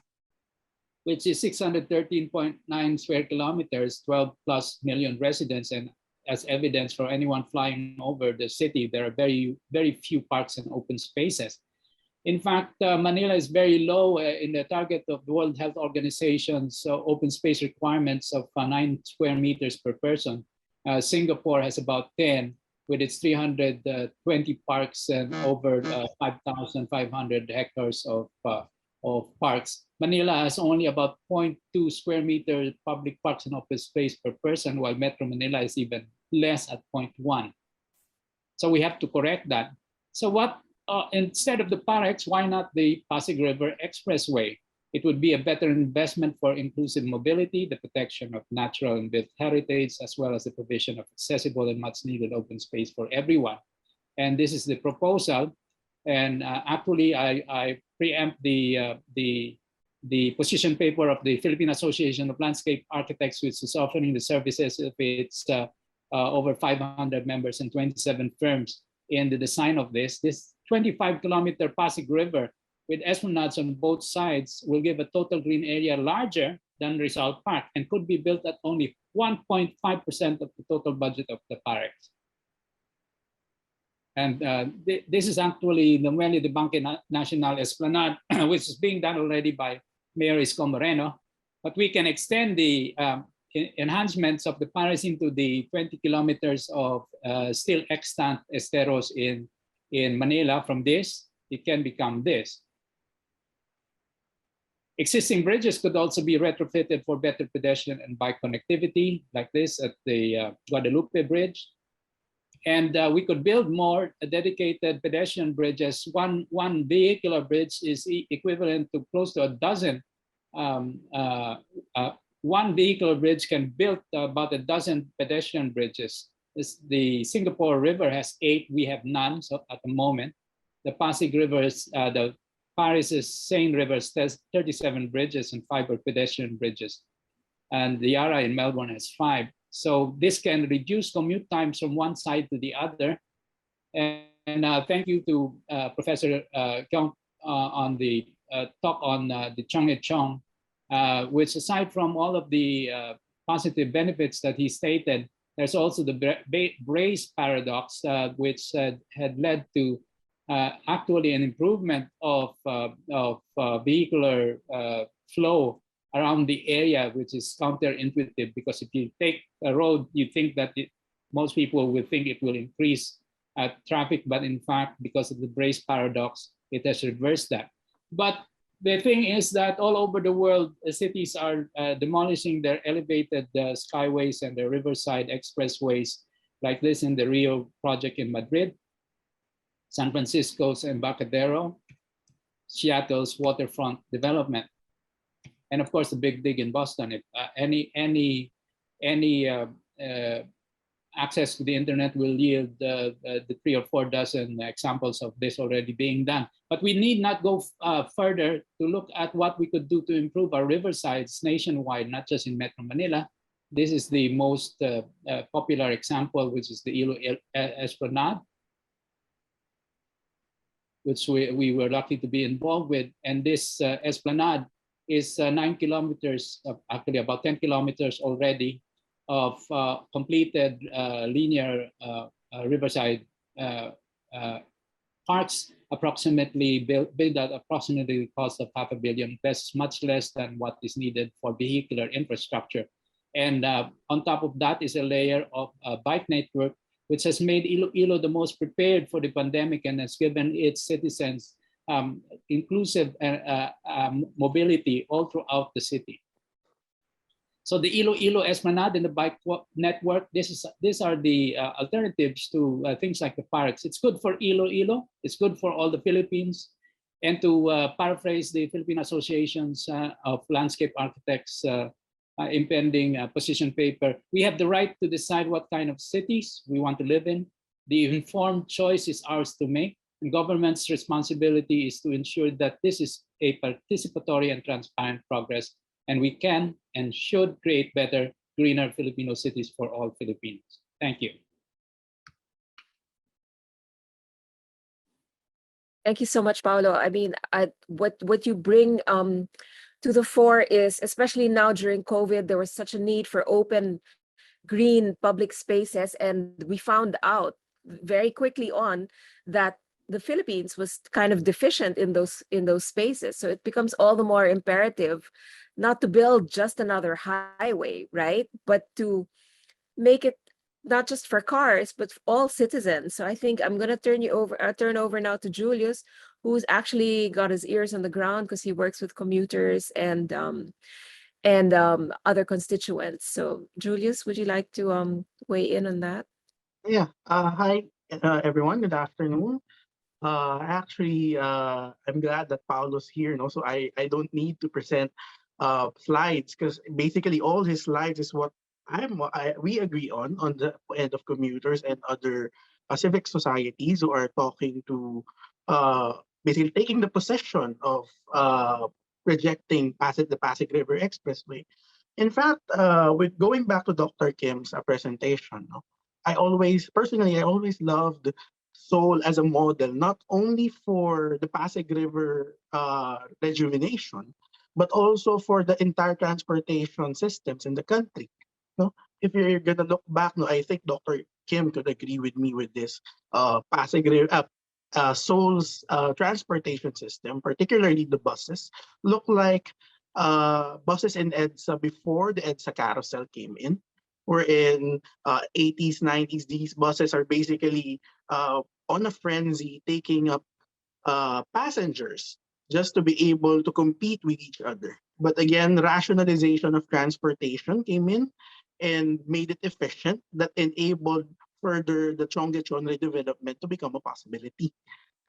which is 613.9 square kilometers, 12 plus million residents. And as evidence for anyone flying over the city, there are very, very few parks and open spaces. In fact, Manila is very low in the target of the World Health Organization's open space requirements of 9 square meters per person. Singapore has about 10, with its 320 parks and over 5,500 hectares of parks. Manila has only about 0.2 square meter public parks and open space per person, while Metro Manila is even less at 0.1. So we have to correct that. So what, instead of the PAREX, why not the Pasig River Expressway? It would be a better investment for inclusive mobility, the protection of natural and built heritage, as well as the provision of accessible and much needed open space for everyone. And this is the proposal. And actually, I preempt the position paper of the Philippine Association of Landscape Architects, which is offering the services of its over 500 members and 27 firms in the design of this. This 25-kilometer Pasig River with esplanades on both sides will give a total green area larger than Rizal Park and could be built at only 1.5% of the total budget of the PAREX. And this is actually the Muelle de Banque Nacional Esplanade, which is being done already by Mayor Isko Moreno. But we can extend the enhancements of the PAREX into the 20 kilometers of still extant esteros in Manila. From this, it can become this. Existing bridges could also be retrofitted for better pedestrian and bike connectivity, like this at the Guadalupe Bridge. And we could build more dedicated pedestrian bridges. One vehicular bridge is equivalent to close to a dozen. One vehicular bridge can build about a dozen pedestrian bridges. The Singapore River has 8, we have none so at the moment. The Pasig River, the Paris' Seine River has 37 bridges and 5 are pedestrian bridges. And the Yara in Melbourne has 5. So this can reduce commute times from one side to the other. And thank you to Professor Kyung on the talk on the Cheong Gye Cheon, which aside from all of the positive benefits that he stated, there's also the brace paradox, which had led to actually an improvement of vehicular flow around the area, which is counterintuitive, because if you take a road, you think that most people will think it will increase traffic, but in fact, because of the brace paradox, it has reversed that. But the thing is that all over the world, cities are demolishing their elevated skyways and their riverside expressways, like this in the Rio project in Madrid, San Francisco's Embarcadero, Seattle's waterfront development, and of course the Big Dig in Boston. If any access to the internet will yield the 3 or 4 dozen examples of this already being done. But we need not go further to look at what we could do to improve our riversides nationwide, not just in Metro Manila. This is the most popular example, which is the Ilo Esplanade, which we were lucky to be involved with. And this Esplanade is 9 kilometers, actually about 10 kilometers already, of completed linear riverside parks, approximately built at approximately the cost of $500 million pesos, much less than what is needed for vehicular infrastructure. And on top of that is a layer of a bike network, which has made Iloilo the most prepared for the pandemic and has given its citizens inclusive mobility all throughout the city. So the Iloilo Esplanade and the bike network, these are the alternatives to things like the PAREX. It's good for Iloilo, it's good for all the Philippines. And to paraphrase the Philippine Associations of Landscape Architects impending position paper, we have the right to decide what kind of cities we want to live in. The informed choice is ours to make. And government's responsibility is to ensure that this is a participatory and transparent progress. And we can and should create better greener Filipino cities for all Filipinos. Thank you. Thank you so much, Paulo. I mean, what you bring to the fore is, especially now during COVID, there was such a need for open, green public spaces, and we found out very quickly on that the Philippines was kind of deficient in those spaces. So it becomes all the more imperative not to build just another highway, right? But to make it not just for cars, but for all citizens. So I think I'm gonna turn over now to Julius, who's actually got his ears on the ground because he works with commuters and other constituents. So Julius, would you like to weigh in on that? Yeah. Hi, everyone. Good afternoon. Actually, I'm glad that Paulo's here, and also I don't need to present slides because basically all his slides is what we agree on the end of commuters and other civic societies who are talking to basically taking the possession of rejecting the Pasig River Expressway. In fact, with going back to Dr. Kim's presentation, no, I always loved Seoul as a model, not only for the Pasig River rejuvenation, but also for the entire transportation systems in the country. No, if you're gonna look back, no, I think Dr. Kim could agree with me with this. Pasig River, Seoul's transportation system, particularly the buses, look like buses in EDSA before the EDSA carousel came in. Where in 80s, 90s, these buses are basically on a frenzy, taking up passengers just to be able to compete with each other. But again, rationalization of transportation came in and made it efficient, that enabled further the Cheong Gye Cheon redevelopment to become a possibility.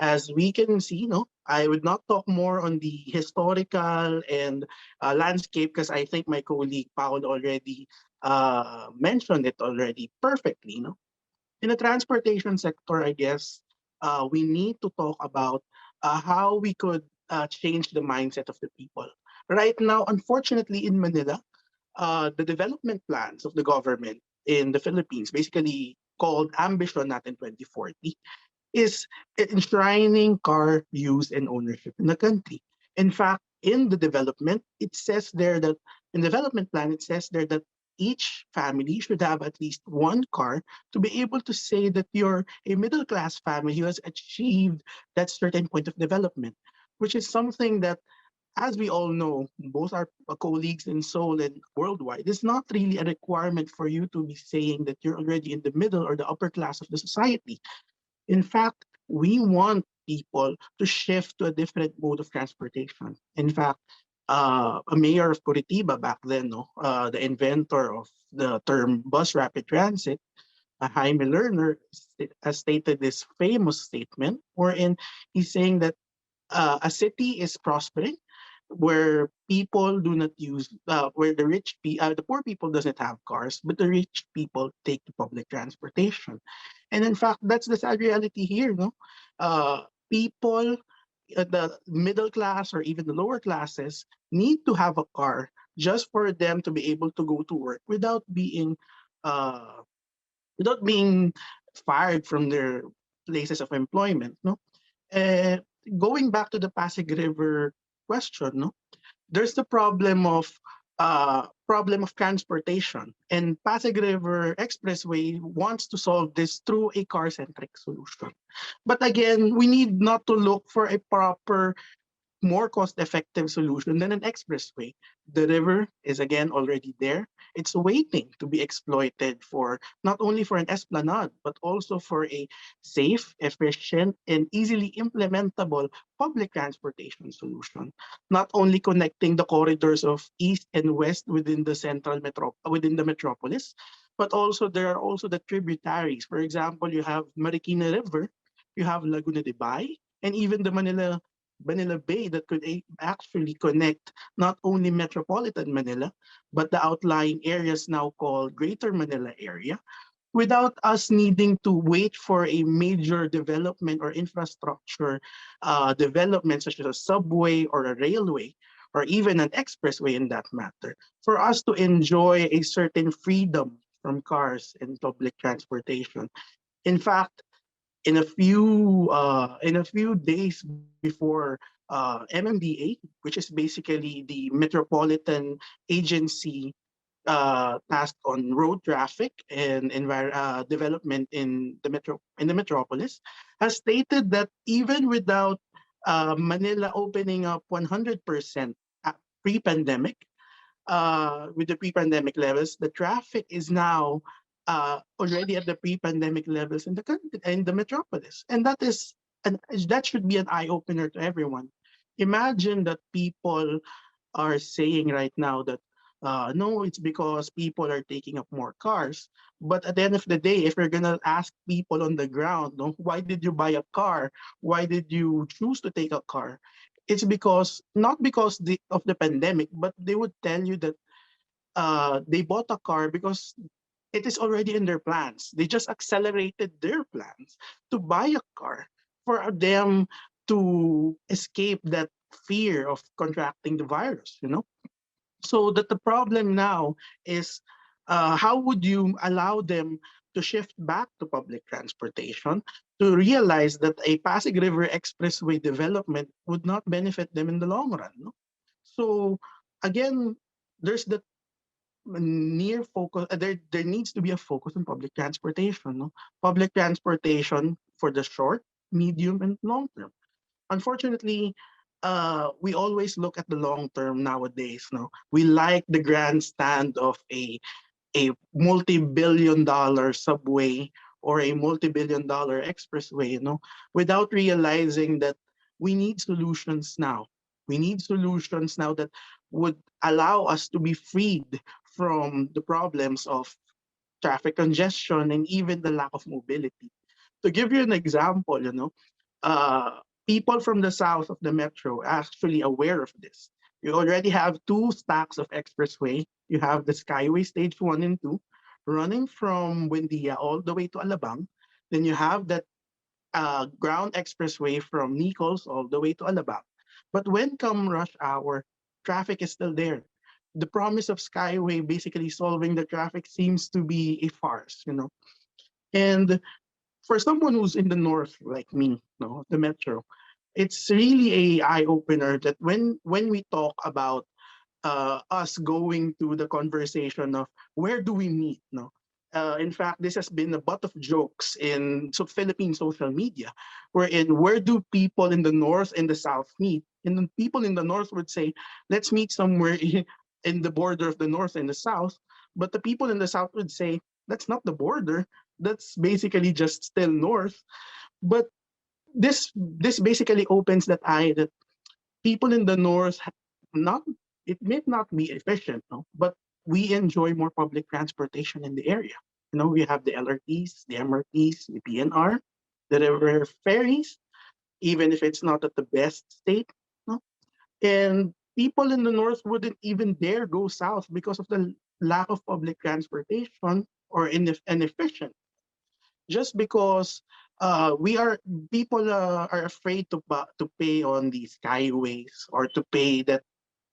As we can see, no, I would not talk more on the historical and landscape because I think my colleague Paul already mentioned it already perfectly. No, in the transportation sector, I guess we need to talk about how we could change the mindset of the people. Right now, unfortunately, in Manila, the development plans of the government in the Philippines, basically called Ambition Natin 2040, is enshrining car use and ownership in the country. In fact, in the development, it says there that in the development plan, it says there that each family should have at least one car to be able to say that you're a middle class family who has achieved that certain point of development, which is something that, as we all know, both our colleagues in Seoul and worldwide, it's not really a requirement for you to be saying that you're already in the middle or the upper class of the society. In fact, we want people to shift to a different mode of transportation. In fact, a mayor of Curitiba back then, no, the inventor of the term bus rapid transit, Jaime Lerner, has stated this famous statement wherein he's saying that a city is prospering where people do not use, where the poor people doesn't have cars, but the rich people take the public transportation. And in fact, that's the sad reality here, no? People, the middle class or even the lower classes need to have a car just for them to be able to go to work uh, without being fired from their places of employment, no? Uh, Going back to the Pasig River question, no, there's the problem of transportation, and Pasig River Expressway wants to solve this through a car-centric solution. But again, we need not to look for a proper, more cost-effective solution than an expressway. The river is again already there. It's waiting to be exploited for not only for an esplanade, but also for a safe, efficient, and easily implementable public transportation solution. Not only connecting the corridors of east and west within the within the metropolis, but also there are also the tributaries. For example, you have Marikina River, you have Laguna de Bay, and even the Manila Bay that could actually connect not only metropolitan Manila, but the outlying areas now called Greater Manila area, without us needing to wait for a major development or infrastructure development such as a subway or a railway, or even an expressway in that matter, for us to enjoy a certain freedom from cars and public transportation. In fact, in a few days before MMDA, which is basically the metropolitan agency tasked on road traffic and development in the metropolis, has stated that even without Manila opening up 100% pre-pandemic, with the pre-pandemic levels, the traffic is now already at the pre-pandemic levels in the country, in the metropolis, and that should be an eye opener to everyone. Imagine that people are saying right now that no, it's because people are taking up more cars. But at the end of the day, if you're gonna ask people on the ground, no, why did you buy a car? Why did you choose to take a car? It's because not because of the pandemic, but they would tell you that they bought a car because it is already in their plans. They just accelerated their plans to buy a car for them to escape that fear of contracting the virus, you know? So that the problem now is how would you allow them to shift back to public transportation to realize that a Pasig River Expressway development would not benefit them in the long run? No? So again, there's the near focus. There needs to be a focus on public transportation. No? Public transportation for the short, medium, and long term. Unfortunately, we always look at the long term nowadays. No, we like the grandstand of a multi-billion-dollar subway or a multi-billion-dollar expressway. You know, without realizing that we need solutions now. We need solutions now that would allow us to be freed from the problems of traffic congestion and even the lack of mobility. To give you an example, you know, people from the south of the metro are actually aware of this. You already have two stacks of expressway. You have the Skyway Stage 1 and 2 running from Buendia all the way to Alabang. Then you have that ground expressway from Nicoll all the way to Alabang. But when come rush hour, traffic is still there. The promise of Skyway basically solving the traffic seems to be a farce, you know. And for someone who's in the north like me, no, the metro, it's really a eye opener that when we talk about us going to the conversation of where do we meet, no. In fact, this has been a butt of jokes in Philippine social media, where do people in the north and the south meet? And the people in the north would say, let's meet somewhere in the border of the north and the south. But the people in the south would say, that's not the border. That's basically just still north. But this basically opens that eye that people in the north not it may not be efficient, no, but we enjoy more public transportation in the area. You know, we have the LRTs, the MRTs, the PNR, the river ferries, even if it's not at the best state, no? And people in the north wouldn't even dare go south because of the lack of public transportation or inefficient. Just because we are people are afraid to pay on the skyways or to pay that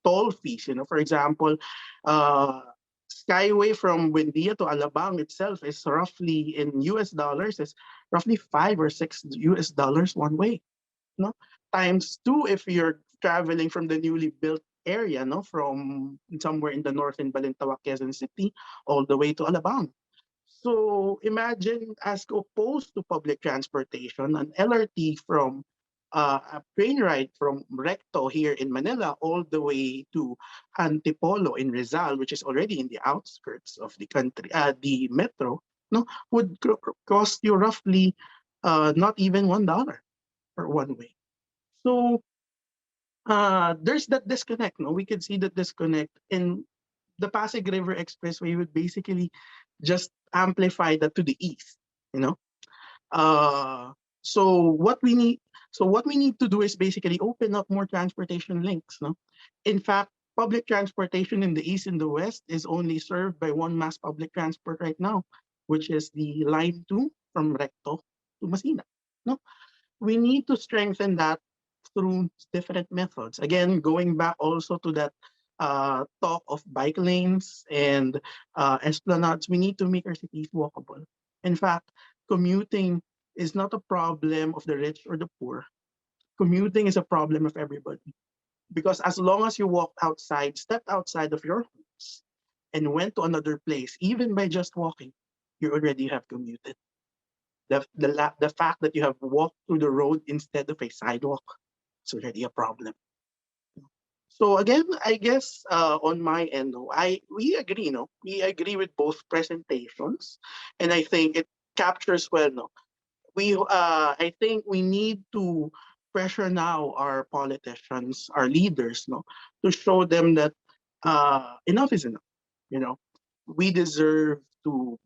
toll fees. You know, for example, skyway from Buendia to Alabang itself is roughly in US dollars is roughly $5 or $6 one way. No, times two if you're traveling from the newly built area, no, from somewhere in the north in Balintawak, Quezon City, all the way to Alabang. So imagine, as opposed to public transportation, an LRT from a train ride from Recto here in Manila all the way to Antipolo in Rizal, which is already in the outskirts of the country, the metro, no, would cost you roughly not even $1 for one way. So there's that disconnect. No, we can see that disconnect, and the Pasig River Expressway would basically just amplify that to the east. You know, so what we need to do is basically open up more transportation links. No, in fact, public transportation in the east and the west is only served by one mass public transport right now, which is the Line 2 from Recto to Masina. No, we need to strengthen that through different methods. Again, going back also to that talk of bike lanes and esplanades, we need to make our cities walkable. In fact, commuting is not a problem of the rich or the poor. Commuting is a problem of everybody. Because as long as you walked outside, stepped outside of your homes, and went to another place, even by just walking, you already have commuted. The fact that you have walked through the road instead of a sidewalk, it's already a problem. So again, I guess on my end, no, we agree, no, we agree with both presentations, and I think it captures well, no. I think we need to pressure now our politicians, our leaders, no, to show them that enough is enough. You know, we deserve to.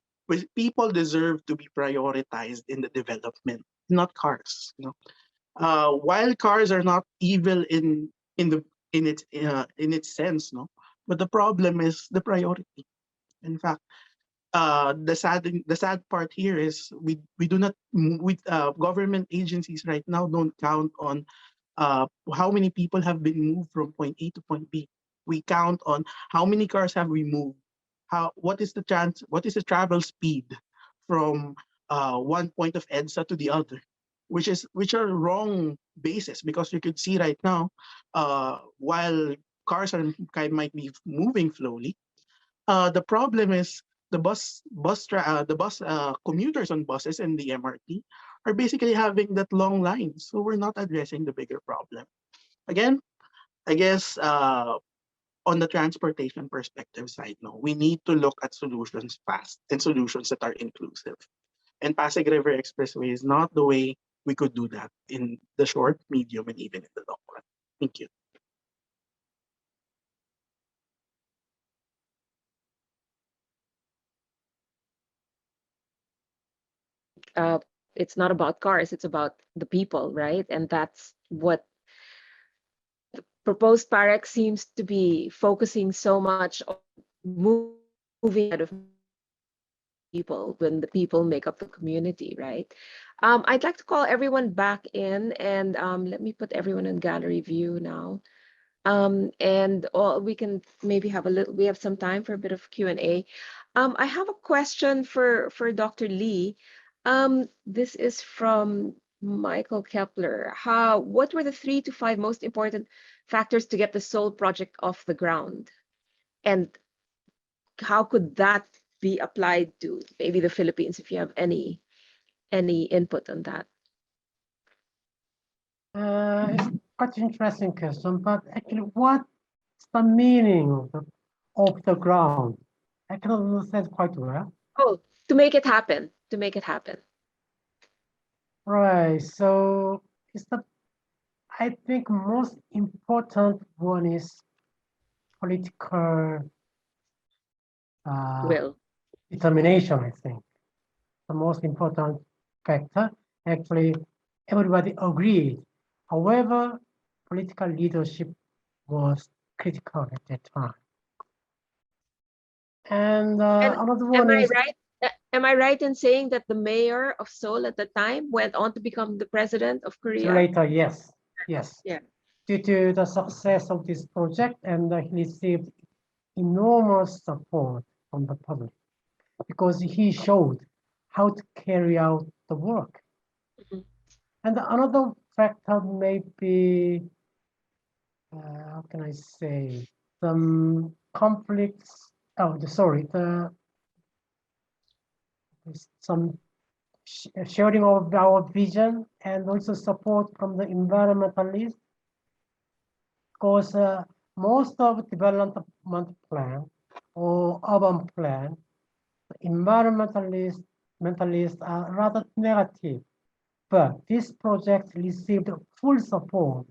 People deserve to be prioritized in the development, not cars. You know, while cars are not evil in the in its sense, no, but the problem is the priority. In fact, the sad part here is we do not government agencies right now don't count on how many people have been moved from point A to point B. We count on how many cars have we moved, what is the travel speed from one point of EDSA to the other, which are wrong basis, because you could see right now while cars might be moving slowly, the problem is the bus commuters on buses and the MRT are basically having that long line. So we're not addressing the bigger problem. Again, I guess on the transportation perspective side, no, we need to look at solutions fast and solutions that are inclusive. And Pasig River Expressway is not the way we could do that in the short, medium, and even in the long run. Thank you. It's not about cars, it's about the people, right? And that's what the proposed PAREX seems to be focusing so much on, moving out of people when the people make up the community, right? I'd like to call everyone back in, and let me put everyone in gallery view now. And we can maybe have we have some time for a bit of Q&A. I have a question for Dr. Lee. This is from Michael Kepler. What were the 3 to 5 most important factors to get the Seoul project off the ground? And how could that be applied to maybe the Philippines, if you have any input on that? It's quite an interesting question, but actually, what's the meaning of the ground? I cannot understand quite well. Oh, to make it happen, to make it happen. Right, so I think most important one is political Will. determination, I think. The most important factor. Actually, everybody agreed. However, political leadership was critical at that time. And another one is... Am I right in saying that the mayor of Seoul at the time went on to become the president of Korea? Later, yes. Yes. Yeah. Due to the success of this project, and he received enormous support from the public because he showed how to carry out the work. Mm-hmm. And another factor may be, how can I say, some conflicts. Some sharing of our vision and also support from the environmentalists. Because most of development plan or urban plan, environmentalists are rather negative. But this project received full support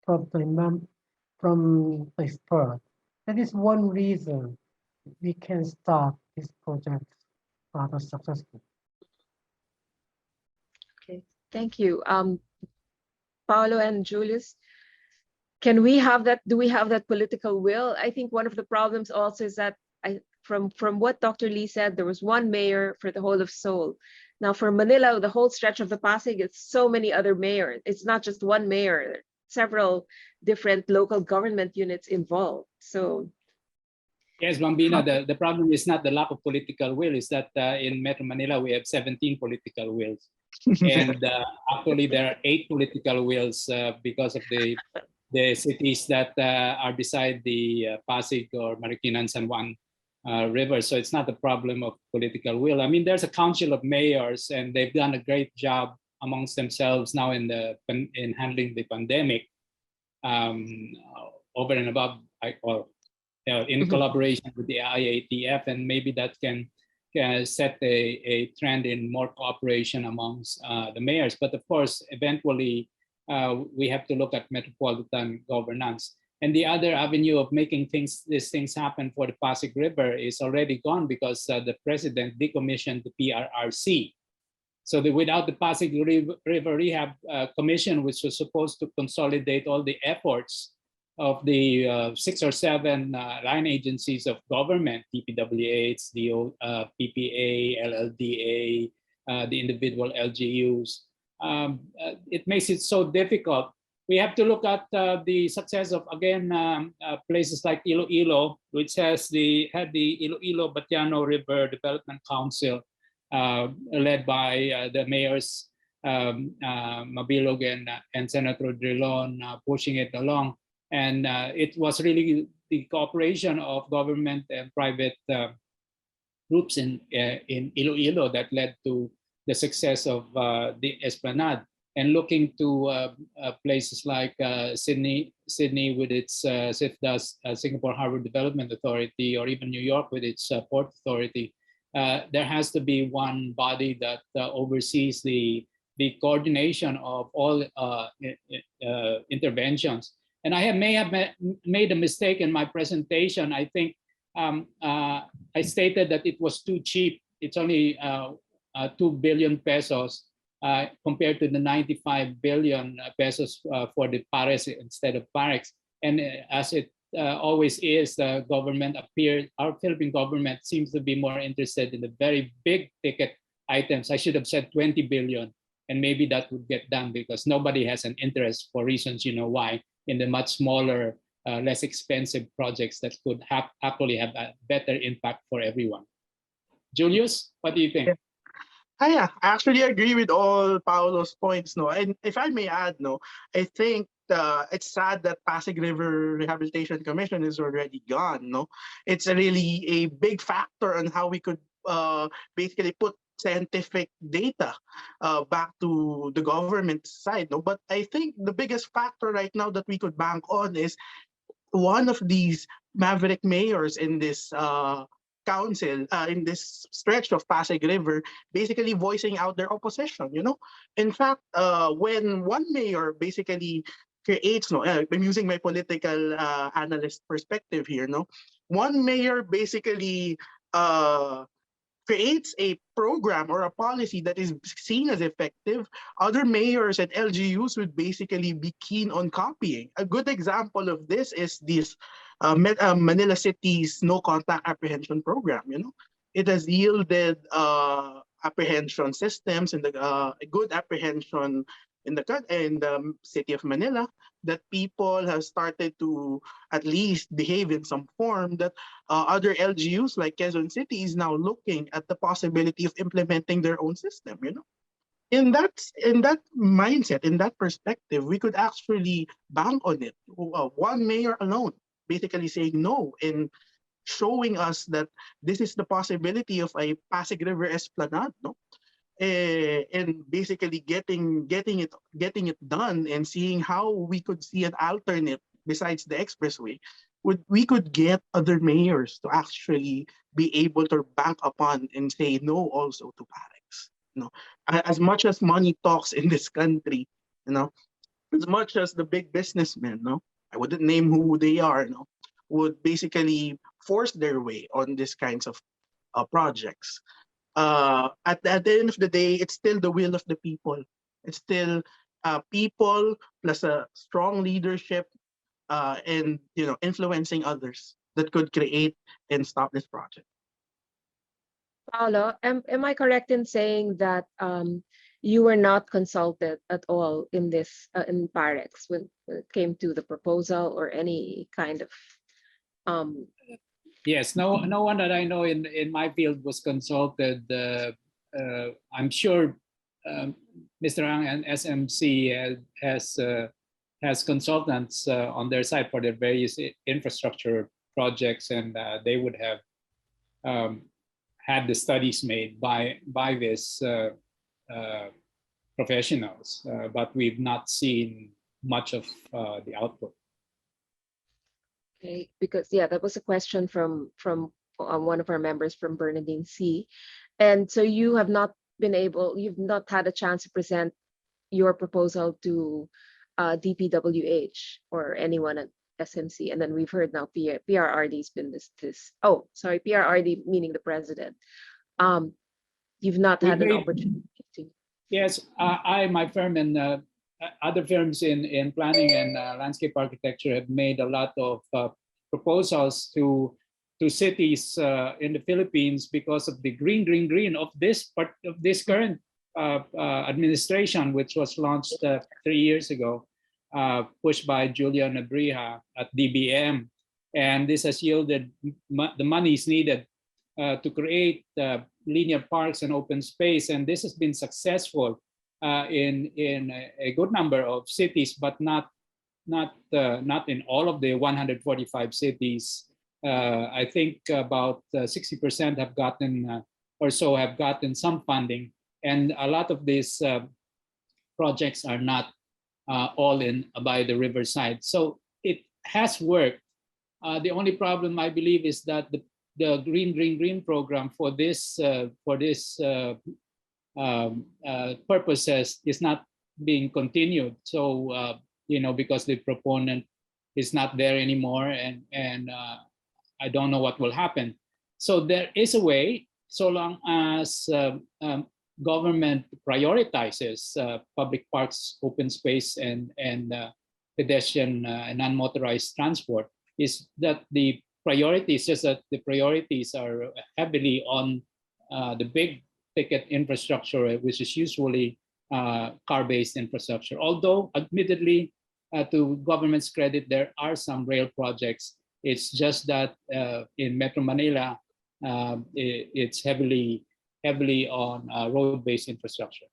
from the expert. That is one reason we can start this project rather successfully. Okay, thank you. Paulo and Julius, can we have that? Do we have that political will? I think one of the problems also is that from what Dr. Lee said, there was one mayor for the whole of Seoul. Now for Manila, the whole stretch of the Pasig, it's so many other mayors. It's not just one mayor. several different local government units involved. So Yes, Bambina, the problem is not the lack of political will, is that in Metro Manila, we have 17 political wills. And actually, there are 8 political wills because of the cities that are beside the Pasig or Marikina San Juan River. So it's not a problem of political will. I mean, there's a council of mayors, and they've done a great job amongst themselves now in handling the pandemic, over and above, in collaboration with the IATF, and maybe that can set a trend in more cooperation amongst the mayors. But of course, eventually, we have to look at metropolitan governance. And the other avenue of making these things happen for the Pasig River is already gone, because the president decommissioned the PRRC. So without the Pasig River Rehab Commission, which was supposed to consolidate all the efforts of the 6 or 7 line agencies of government, TPWH, the PPA, LLDA, the individual LGUs, it makes it so difficult. We have to look at the success of, again, places like Iloilo, which had the Iloilo Batiano River Development Council, led by the mayors Mabilog and Senator Drilon, pushing it along. And it was really the cooperation of government and private groups in Iloilo that led to the success of the Esplanade. And looking to places like Sydney with its SIFDA, Singapore Harbour Development Authority, or even New York with its Port Authority, there has to be one body that oversees the coordination of all interventions. And I may have made a mistake in my presentation. I think I stated that it was too cheap. It's only 2 billion pesos compared to the 95 billion pesos for the PAREX instead of PAREX. And as it always is, the government our Philippine government seems to be more interested in the very big ticket items. I should have said 20 billion, and maybe that would get done, because nobody has an interest, for reasons you know why, in the much smaller, less expensive projects that could actually have a better impact for everyone. Julius, what do you think? I actually agree with all Paulo's points. No, and if I may add, no, I think it's sad that Pasig River Rehabilitation Commission is already gone. No, it's really a big factor on how we could basically put scientific data back to the government side. No, but I think the biggest factor right now that we could bank on is one of these maverick mayors in this council, in this stretch of Pasig River, basically voicing out their opposition. You know, in fact, when one mayor basically creates, no, I'm using my political analyst perspective here. No, one mayor basically creates a program or a policy that is seen as effective, other mayors and LGUs would basically be keen on copying. A good example of this is this Manila City's no contact apprehension program. You know, it has yielded apprehension systems and a good apprehension in the city of Manila, that people have started to at least behave in some form, that other LGUs like Quezon City is now looking at the possibility of implementing their own system. You know, in that mindset, in that perspective, we could actually bank on it. One mayor alone basically saying no and showing us that this is the possibility of a Pasig River Esplanade, no? And basically getting it done and seeing how we could see an alternate besides the expressway, we could get other mayors to actually be able to bank upon and say no also to PAREX. You know, as much as money talks in this country, you know, as much as the big businessmen, no, I wouldn't name who they are, no, would basically force their way on these kinds of projects. At the end of the day, it's still the will of the people. It's still people plus a strong leadership and, you know, influencing others that could create and stop this project. Paulo, am I correct in saying that you were not consulted at all in this in PAREX when it came to the proposal or any kind of Yes, no one that I know in my field was consulted. I'm sure Mr. Ang and SMC has consultants on their side for their various infrastructure projects, and they would have had the studies made by this professionals, but we've not seen much of the output. Okay, because yeah, that was a question from one of our members from Bernardine C. And so you have not been able, you've not had a chance to present your proposal to DPWH or anyone at SMC. And then we've heard now PRRD's been PRRD meaning the president. You've not had an opportunity to. Yes, my firm and other firms in planning and landscape architecture have made a lot of proposals to cities in the Philippines because of the green of this current administration, which was launched 3 years ago, pushed by Julia Nebrija at DBM, and this has yielded the monies needed to create linear parks and open space, and this has been successful in a good number of cities, but not in all of the 145 cities. I think about 60% have gotten or so have gotten some funding, and a lot of these projects are not all in by the riverside. So it has worked. The only problem I believe is that the green program for this purposes is not being continued. So because the proponent is not there anymore, and I don't know what will happen. So there is a way, so long as government prioritizes public parks, open space, and pedestrian and non-motorized transport, is that the priorities, just that the priorities are heavily on the big ticket infrastructure, which is usually car-based infrastructure. Although, admittedly, to government's credit, there are some rail projects. It's just that in Metro Manila, it's heavily on road-based infrastructure.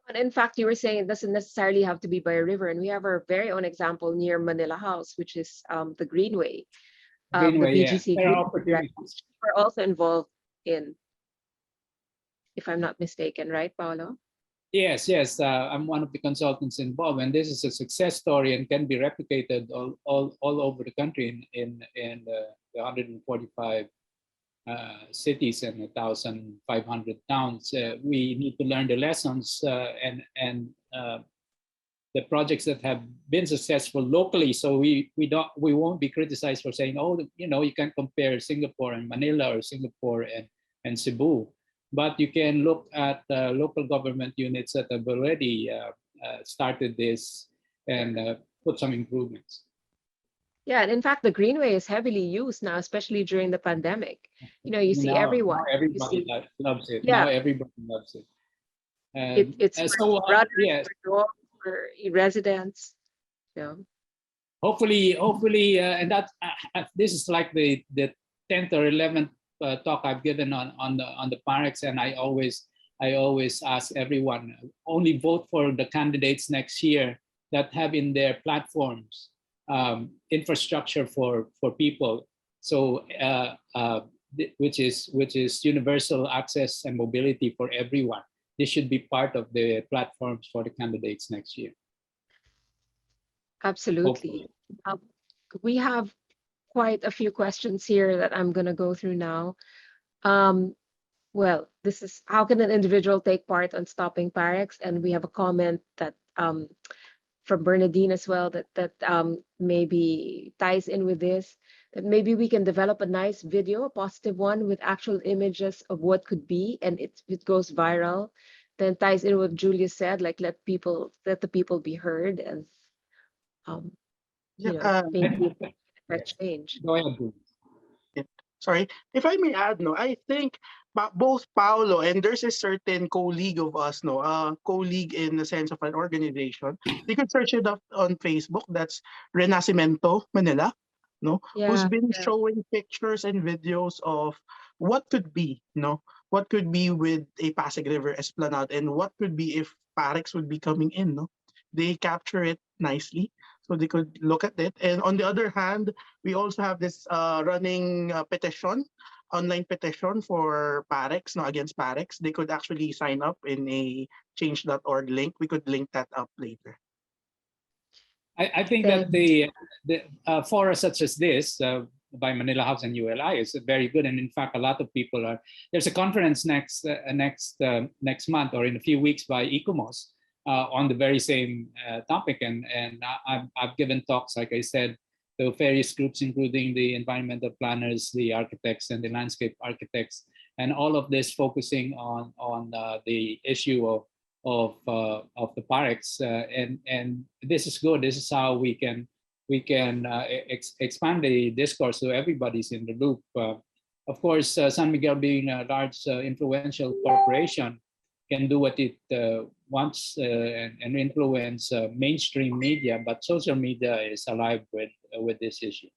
And in fact, you were saying it doesn't necessarily have to be by a river, and we have our very own example near Manila House, which is the Greenway. The BGC Greenway, we're also involved in, if I'm not mistaken, right, Paulo? Yes. I'm one of the consultants involved, and this is a success story and can be replicated all over the country in the 145 cities and 1,500 towns. We need to learn the lessons and the projects that have been successful locally, so we won't be criticized for saying, oh, you can't compare Singapore and Manila or Singapore and Cebu. But you can look at local government units that have already started this and put some improvements. Yeah, and in fact, the Greenway is heavily used now, especially during the pandemic. You see everyone. Now everybody loves it. Yeah. Now everybody loves it. It's so yes. For residents. Yeah. Hopefully, and that this is like the 10th or 11th talk I've given on the PAREX, and I always ask everyone, only vote for the candidates next year that have in their platforms infrastructure for people. So which is universal access and mobility for everyone. This should be part of the platforms for the candidates next year. Absolutely. We have quite a few questions here that I'm going to go through now. Well, this is, how can an individual take part on stopping PAREX? And we have a comment that from Bernadine as well that maybe ties in with this, that maybe we can develop a nice video, a positive one with actual images of what could be, and it goes viral, then ties in what Julius said, like let the people be heard, and maybe change. Go ahead. Sorry, if I may add, I think both Paulo and there's a certain colleague of us, no, colleague in the sense of an organization. You could search it up on Facebook. That's Renacimiento Manila, no, who's Yeah, been yeah. showing pictures and videos of what could be, what could be with a Pasig River Esplanade and what could be if PAREX would be coming in, no. They capture it nicely, so they could look at it. And on the other hand, we also have this running petition, online petition for PAREX, no, against PAREX. They could actually sign up in a change.org link. We could link that up later. I think that the forums such as this by Manila House and ULI is very good, and in fact, a lot of people are. There's a conference next month or in a few weeks by ICOMOS on the very same topic, and I've given talks, like I said, to various groups, including the environmental planners, the architects, and the landscape architects, and all of this focusing on the issue of the PAREX, and this is good. This is how we can expand the discourse so everybody's in the loop. Of course, San Miguel, being a large influential corporation, can do what it wants and influence mainstream media, but social media is alive with this issue.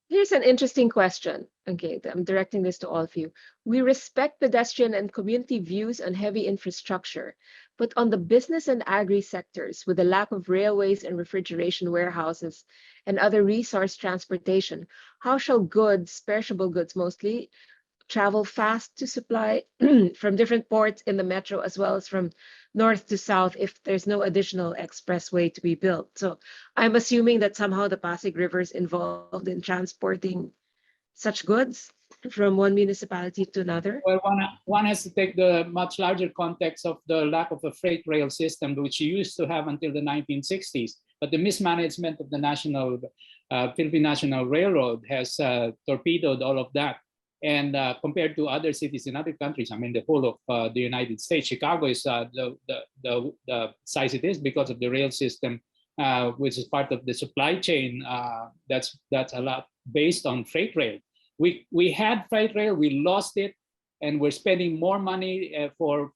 Here's an interesting question. Okay, I'm directing this to all of you. We respect pedestrian and community views on heavy infrastructure, but on the business and agri sectors, with the lack of railways and refrigeration warehouses and other resource transportation, how shall goods, perishable goods mostly, travel fast to supply from different ports in the metro as well as from north to south if there's no additional expressway to be built? So I'm assuming that somehow the Pasig River is involved in transporting such goods from one municipality to another. Well, one has to take the much larger context of the lack of a freight rail system, which you used to have until the 1960s. But the mismanagement of the Philippine National Railroad has torpedoed all of that. And compared to other cities in other countries, I mean, the whole of the United States, Chicago is the size it is because of the rail system, which is part of the supply chain. That's a lot based on freight rail. We had freight rail, we lost it, and we're spending more money for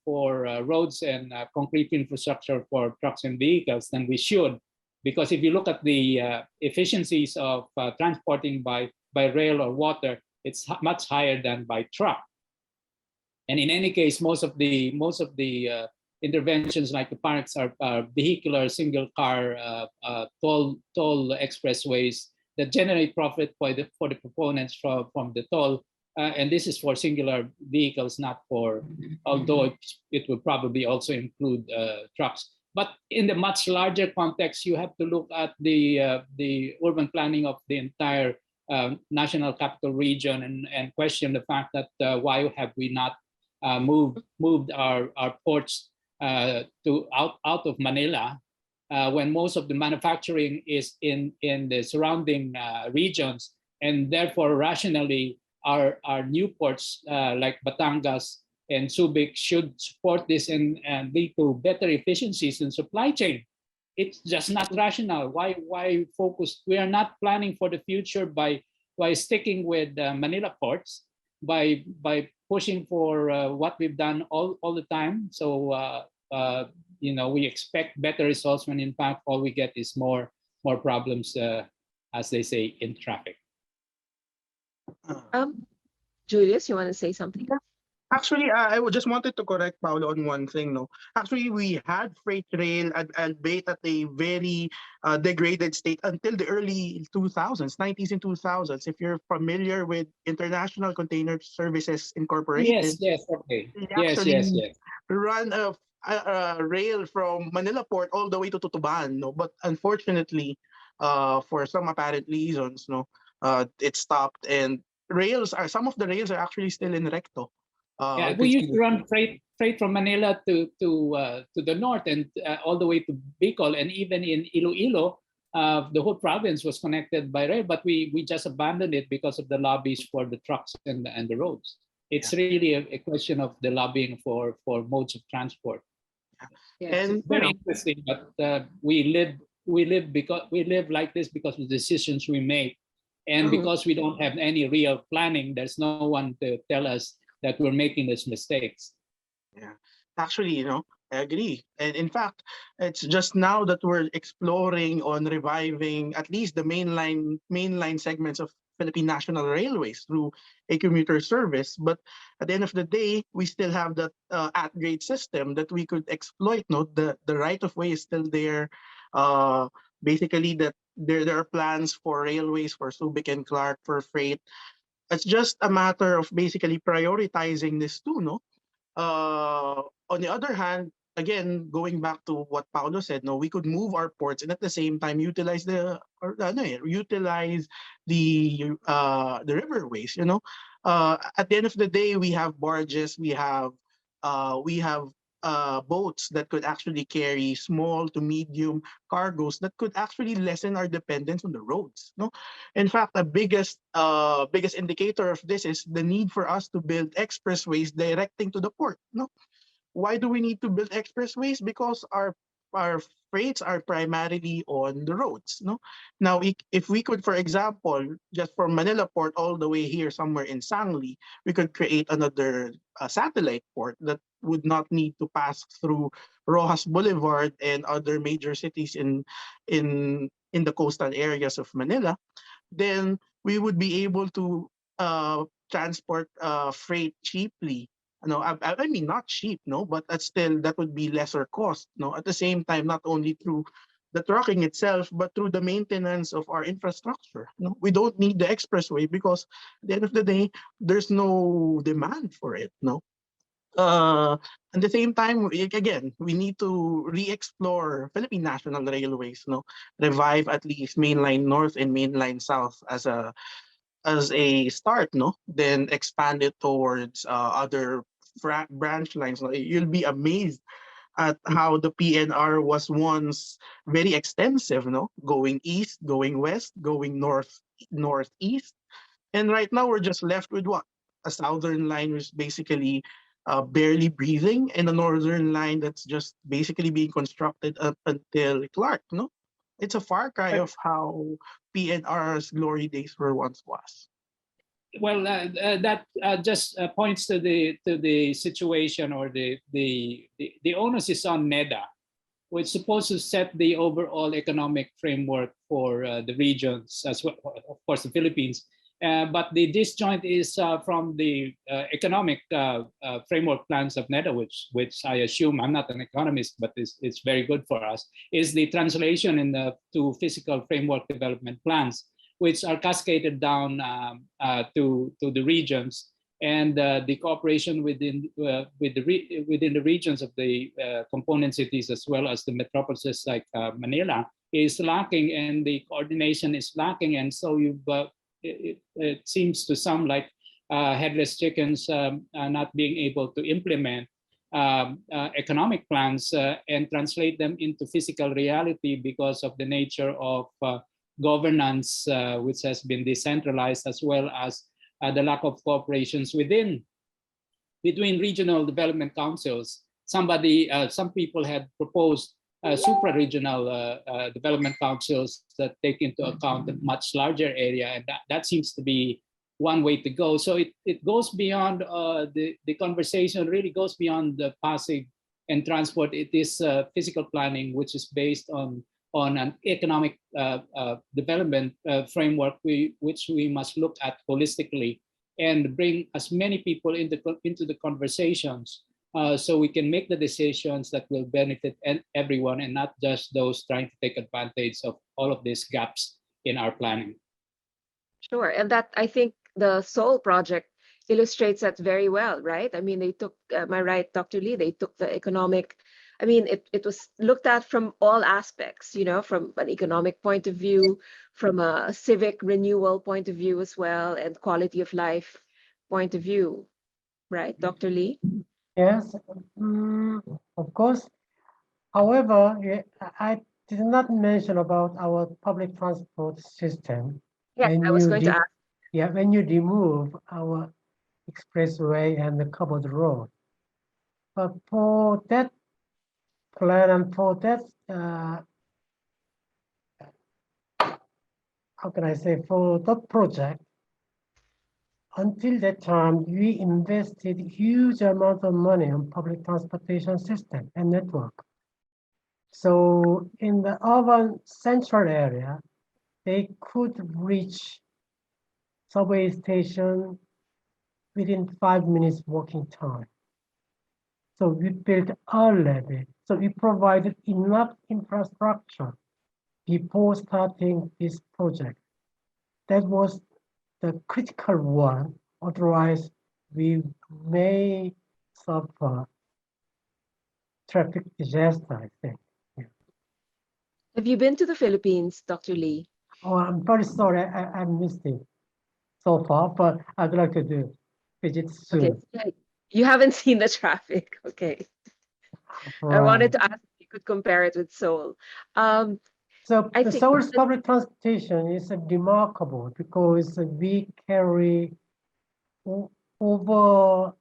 roads and concrete infrastructure for trucks and vehicles than we should. Because if you look at the efficiencies of transporting by rail or water, it's much higher than by truck. And in any case, most of the interventions like the PAREX are vehicular, single car, toll expressways that generate profit for the proponents from the toll. And this is for singular vehicles, not for, although it will probably also include trucks. But in the much larger context, you have to look at the urban planning of the entire national capital region and question the fact that why have we not moved our ports to out of Manila when most of the manufacturing is in the surrounding regions, and therefore rationally our new ports like Batangas and Subic should support this and lead to better efficiencies in supply chain. It's just not rational. Why focus? We are not planning for the future by sticking with Manila ports, by pushing for what we've done all the time. So we expect better results when in fact all we get is more problems, as they say, in traffic. Julius, you want to say something? Actually, I just wanted to correct Paulo on one thing. No, actually, we had freight rail albeit at a very degraded state until the early 2000s, 90s and 2000s. If you're familiar with International Container Services Incorporated, yes, okay, yes. Run a rail from Manila Port all the way to Tutuban. No, but unfortunately, for some apparent reasons, it stopped. And some of the rails are actually still in recto. We used to run freight from Manila to the north and all the way to Bicol, and even in Iloilo, the whole province was connected by rail. But we just abandoned it because of the lobbies for the trucks and the roads. It's really a question of the lobbying for modes of transport. Yeah. And very interesting. But we live like this because of the decisions we make, and because we don't have any real planning. There's no one to tell us that we're making these mistakes. Yeah, actually, I agree. And in fact, it's just now that we're exploring on reviving at least the mainline segments of Philippine National Railways through a commuter service. But at the end of the day, we still have that at-grade system that we could exploit. No, the right of way is still there. Basically, that there are plans for railways for Subic and Clark for freight. It's just a matter of basically prioritizing this too, no? On the other hand, again, going back to what Paulo said, no, we could move our ports and at the same time utilize utilize the riverways. At the end of the day, we have barges, we have boats that could actually carry small to medium cargoes that could actually lessen our dependence on the roads. No, in fact, the biggest indicator of this is the need for us to build expressways directing to the port. No, why do we need to build expressways? Because our freights are primarily on the roads. No, now if we could, for example, just from Manila Port all the way here somewhere in Sangli, we could create another satellite port that would not need to pass through Rojas Boulevard and other major cities in the coastal areas of Manila. Then we would be able to transport freight cheaply. No, I mean not cheap, no, but that would be lesser cost. No, at the same time, not only through the trucking itself, but through the maintenance of our infrastructure. No, we don't need the expressway because at the end of the day, there's no demand for it. No. At the same time, again, we need to re-explore Philippine National Railways. No, revive at least mainline north and mainline south as a start, no? Then expand it towards other branch lines. No? You'll be amazed at how the PNR was once very extensive, no? Going east, going west, going northeast. And right now we're just left with what? A southern line which is basically barely breathing, and a northern line that's just basically being constructed up until Clark, no? It's a far cry of how PNR's glory days were once was. Well, that just points to the situation, or the onus is on NEDA, which is supposed to set the overall economic framework for the regions, as well, of course, the Philippines. But the disjoint is from the economic framework plans of NEDA, which I assume, I'm not an economist, but it's very good for us, is the translation to physical framework development plans, which are cascaded down to the regions, and the cooperation within the regions of the component cities, as well as the metropolises like Manila, is lacking, and the coordination is lacking, and so it seems to some like headless chickens not being able to implement economic plans and translate them into physical reality because of the nature of governance, which has been decentralized, as well as the lack of cooperations between regional development councils. Some people had proposed supra-regional development councils that take into account a much larger area, and that seems to be one way to go. So it goes beyond the conversation, really goes beyond the Pasig and transport. It is physical planning, which is based on an economic development framework, which we must look at holistically and bring as many people into the conversations, so we can make the decisions that will benefit everyone, and not just those trying to take advantage of all of these gaps in our planning. Sure, and that, I think, the Seoul project illustrates that very well, right? I mean, they took, am I right, Dr. Lee? They took the economic, I mean, it was looked at from all aspects, from an economic point of view, from a civic renewal point of view as well, and quality of life point of view, right, Dr. Lee? Yes, of course. However, I did not mention about our public transport system. Yes, I was going to ask. Yeah, when you remove our expressway and the covered road. But for that plan and for that, how can I say, for that project, until that time, we invested huge amount of money on public transportation system and network. So in the urban central area, they could reach subway station within 5 minutes walking time. So we built already. So we provided enough infrastructure before starting this project. That was the critical one. Otherwise, we may suffer traffic disaster, I think. Yeah. Have you been to the Philippines, Dr. Lee? Oh, I'm very sorry, I missed it so far, but I'd like to visit soon. Okay, you haven't seen the traffic. Okay. Right. I wanted to ask if you could compare it with Seoul. So I the think Seoul's public transportation is remarkable because we carry over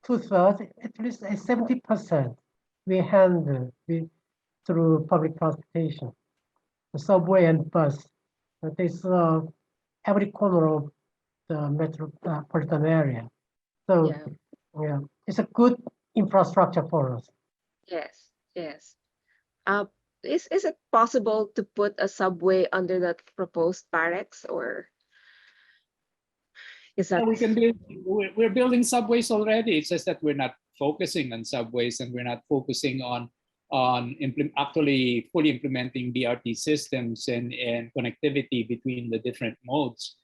2/3, at least 70%, we handle through public transportation. The subway and bus, they serve every corner of the metropolitan area. So yeah, it's a good infrastructure for us. yes, yes. Is it possible to put a subway under that proposed PAREX, or is that? Yeah, we can build. We're building subways already. It's just that we're not focusing on subways, and we're not focusing on actually fully implementing BRT systems and connectivity between the different modes.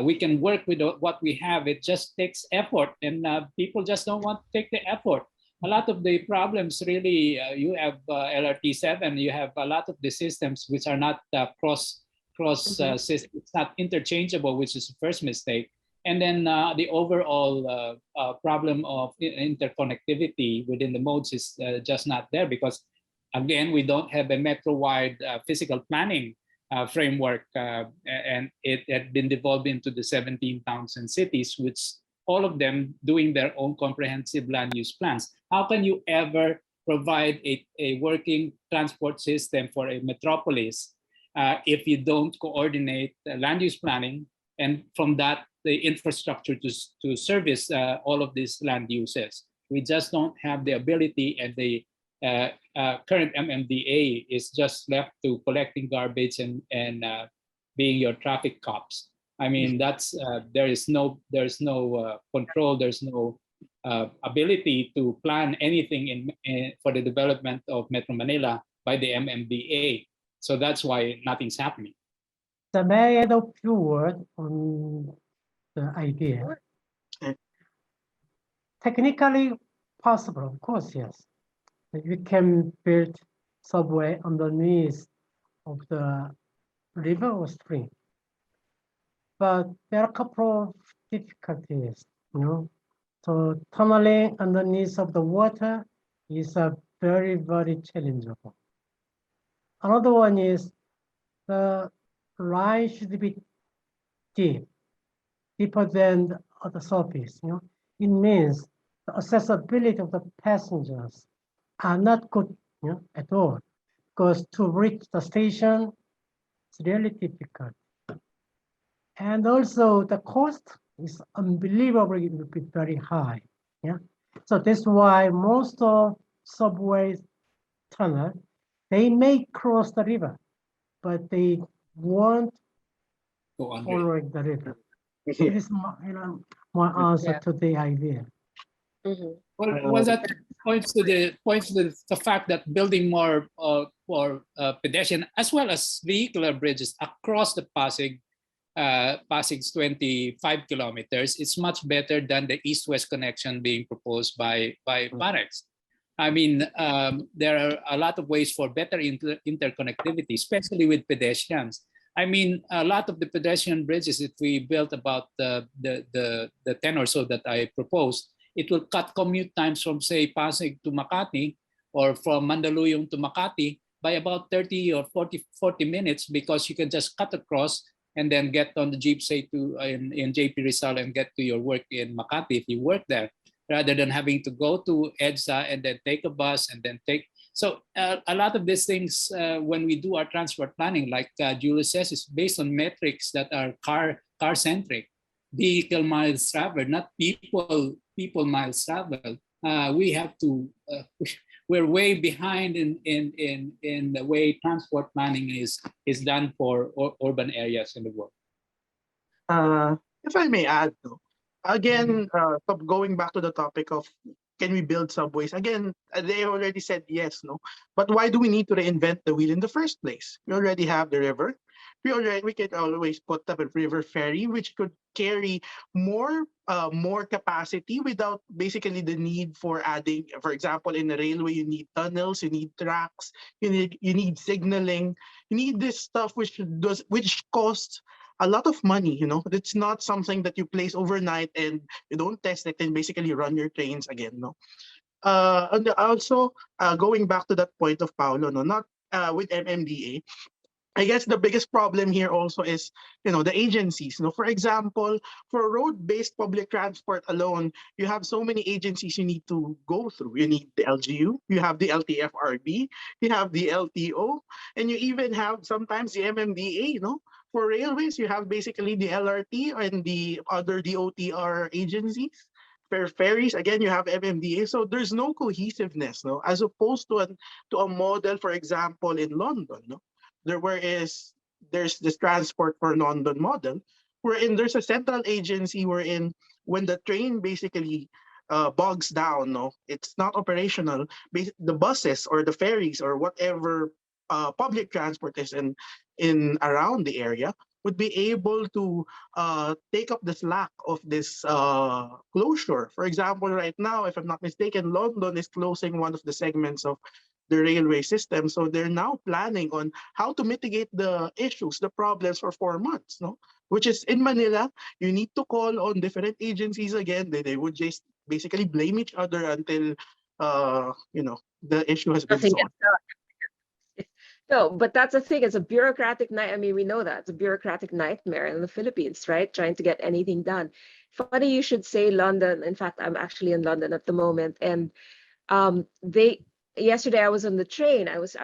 We can work with what we have. It just takes effort, and people just don't want to take the effort. A lot of the problems really, you have LRT7, you have a lot of the systems which are not systems, it's not interchangeable, which is the first mistake. And then the overall problem of interconnectivity within the modes is just not there because, again, we don't have a metro-wide physical planning framework, and it had been devolved into the 17 towns and cities, which all of them doing their own comprehensive land use plans. How can you ever provide a working transport system for a metropolis if you don't coordinate land use planning, and from that, the infrastructure to service all of these land uses? We just don't have the ability, and the current MMDA is just left to collecting garbage and being your traffic cops. I mean, that's there's no control, there's no ability to plan anything for the development of Metro Manila by the MMDA. So that's why nothing's happening. So may I add a few words on the idea? Technically possible, of course, yes. We can build subway underneath of the river or stream. But there are a couple of difficulties, So tunneling underneath of the water is a very, very challengeable. Another one is the line should be deep, deeper than the surface. It means the accessibility of the passengers are not good at all, because to reach the station, it's really difficult. And also the cost is unbelievably very high. So that's why most of subway tunnel, they may cross the river, but they won't follow the river. It is my answer to the idea. Well, that points to the fact that building more pedestrian as well as vehicular bridges across the Pasig's 25 kilometers, it's much better than the east-west connection being proposed by PAREX. I mean, there are a lot of ways for better interconnectivity, especially with pedestrians. I mean, a lot of the pedestrian bridges, if we built about the 10 or so that I proposed, it will cut commute times from, say, Pasig to Makati, or from Mandaluyong to Makati by about 30 or 40 minutes, because you can just cut across and then get on the jeep, say, in JP Rizal and get to your work in Makati if you work there, rather than having to go to EDSA and then take a bus and then take. So a lot of these things, when we do our transport planning, like Julius says, is based on metrics that are car-centric. vehicle miles traveled, not people miles traveled. We have to. We're way behind in the way transport planning is done for urban areas in the world. If I may add, though, again, going back to the topic of can we build subways? Again, they already said yes, no. But why do we need to reinvent the wheel in the first place? We already have the river. We can always put up a river ferry, which could carry more capacity without basically the need for adding. For example, in the railway, you need tunnels, you need tracks, you need signaling, you need this stuff which costs a lot of money. It's not something that you place overnight and you don't test it and basically run your trains again. No. And also going back to that point of Paulo, no, not with MMDA. I guess the biggest problem here also is, the agencies. For example, for road-based public transport alone, you have so many agencies you need to go through. You need the LGU, you have the LTFRB, you have the LTO, and you even have sometimes the MMDA. For railways, you have basically the LRT and the other DOTR agencies. For ferries, again, you have MMDA. So there's no cohesiveness, as opposed to a model, for example, in London. There's this transport for London model, wherein there's a central agency wherein when the train basically bogs down, it's not operational. The buses or the ferries or whatever public transport is in around the area would be able to take up the slack of this closure. For example, right now, if I'm not mistaken, London is closing one of the segments of the railway system. So they're now planning on how to mitigate the issues, the problems for 4 months, which is in Manila, you need to call on different agencies again. They would just basically blame each other until, the issue has been solved. No, but that's the thing. It's a bureaucratic night. I mean, we know that it's a bureaucratic nightmare in the Philippines, right? Trying to get anything done. Funny you should say London. In fact, I'm actually in London at the moment, and yesterday I was on the train. I was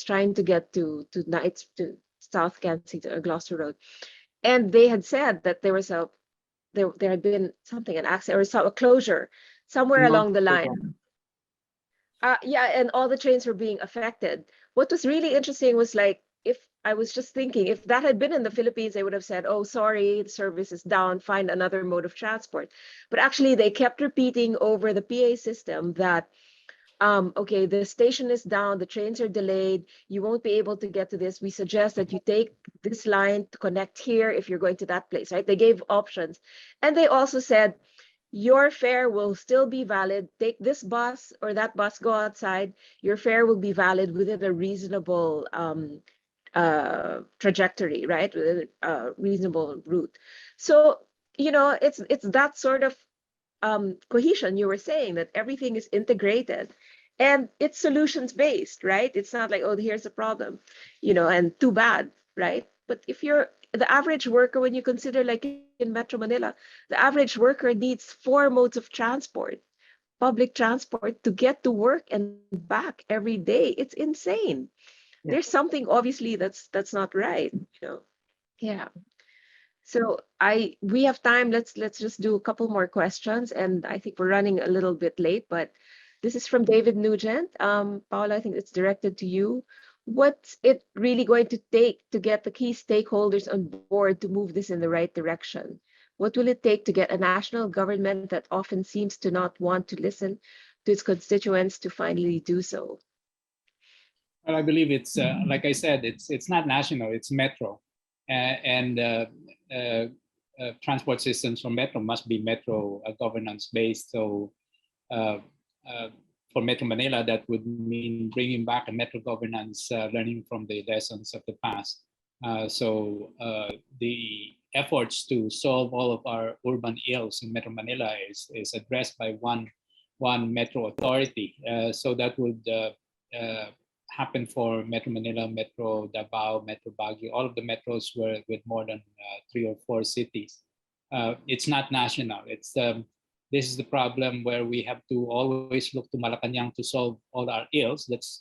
trying to get to South Kensington or Gloucester Road, and they had said that there had been an accident or a closure somewhere along the line. And all the trains were being affected. What was really interesting was if that had been in the Philippines, they would have said, "Oh, sorry, the service is down, find another mode of transport." But actually, they kept repeating over the PA system that, okay, the station is down, the trains are delayed, you won't be able to get to this. We suggest that you take this line to connect here if you're going to that place, right? They gave options. And they also said, your fare will still be valid. Take this bus or that bus, go outside. Your fare will be valid within a reasonable trajectory, right? Within a reasonable route. So, it's that sort of cohesion you were saying, that everything is integrated and it's solutions based, right? It's not like, oh, here's a problem, and too bad, right? But if you're the average worker, when you consider like in Metro Manila, the average worker needs 4 modes of transport, public transport, to get to work and back every day. It's insane. Yeah. There's something obviously that's not right, Yeah. So we have time. Let's just do a couple more questions, and I think we're running a little bit late, but this is from David Nugent. Paula, I think it's directed to you. What's it really going to take to get the key stakeholders on board to move this in the right direction? What will it take to get a national government that often seems to not want to listen to its constituents to finally do so? Well, I believe it's like I said, it's not national, it's metro, transport systems for metro must be metro governance based. So for Metro Manila, that would mean bringing back a metro governance, learning from the lessons of the past. So the efforts to solve all of our urban ills in Metro Manila is addressed by one metro authority. So that would happen for Metro Manila, Metro Davao, Metro Baguio, all of the metros with more than 3 or 4 cities. It's not national. This is the problem where we have to always look to Malacanang to solve all our ills. That's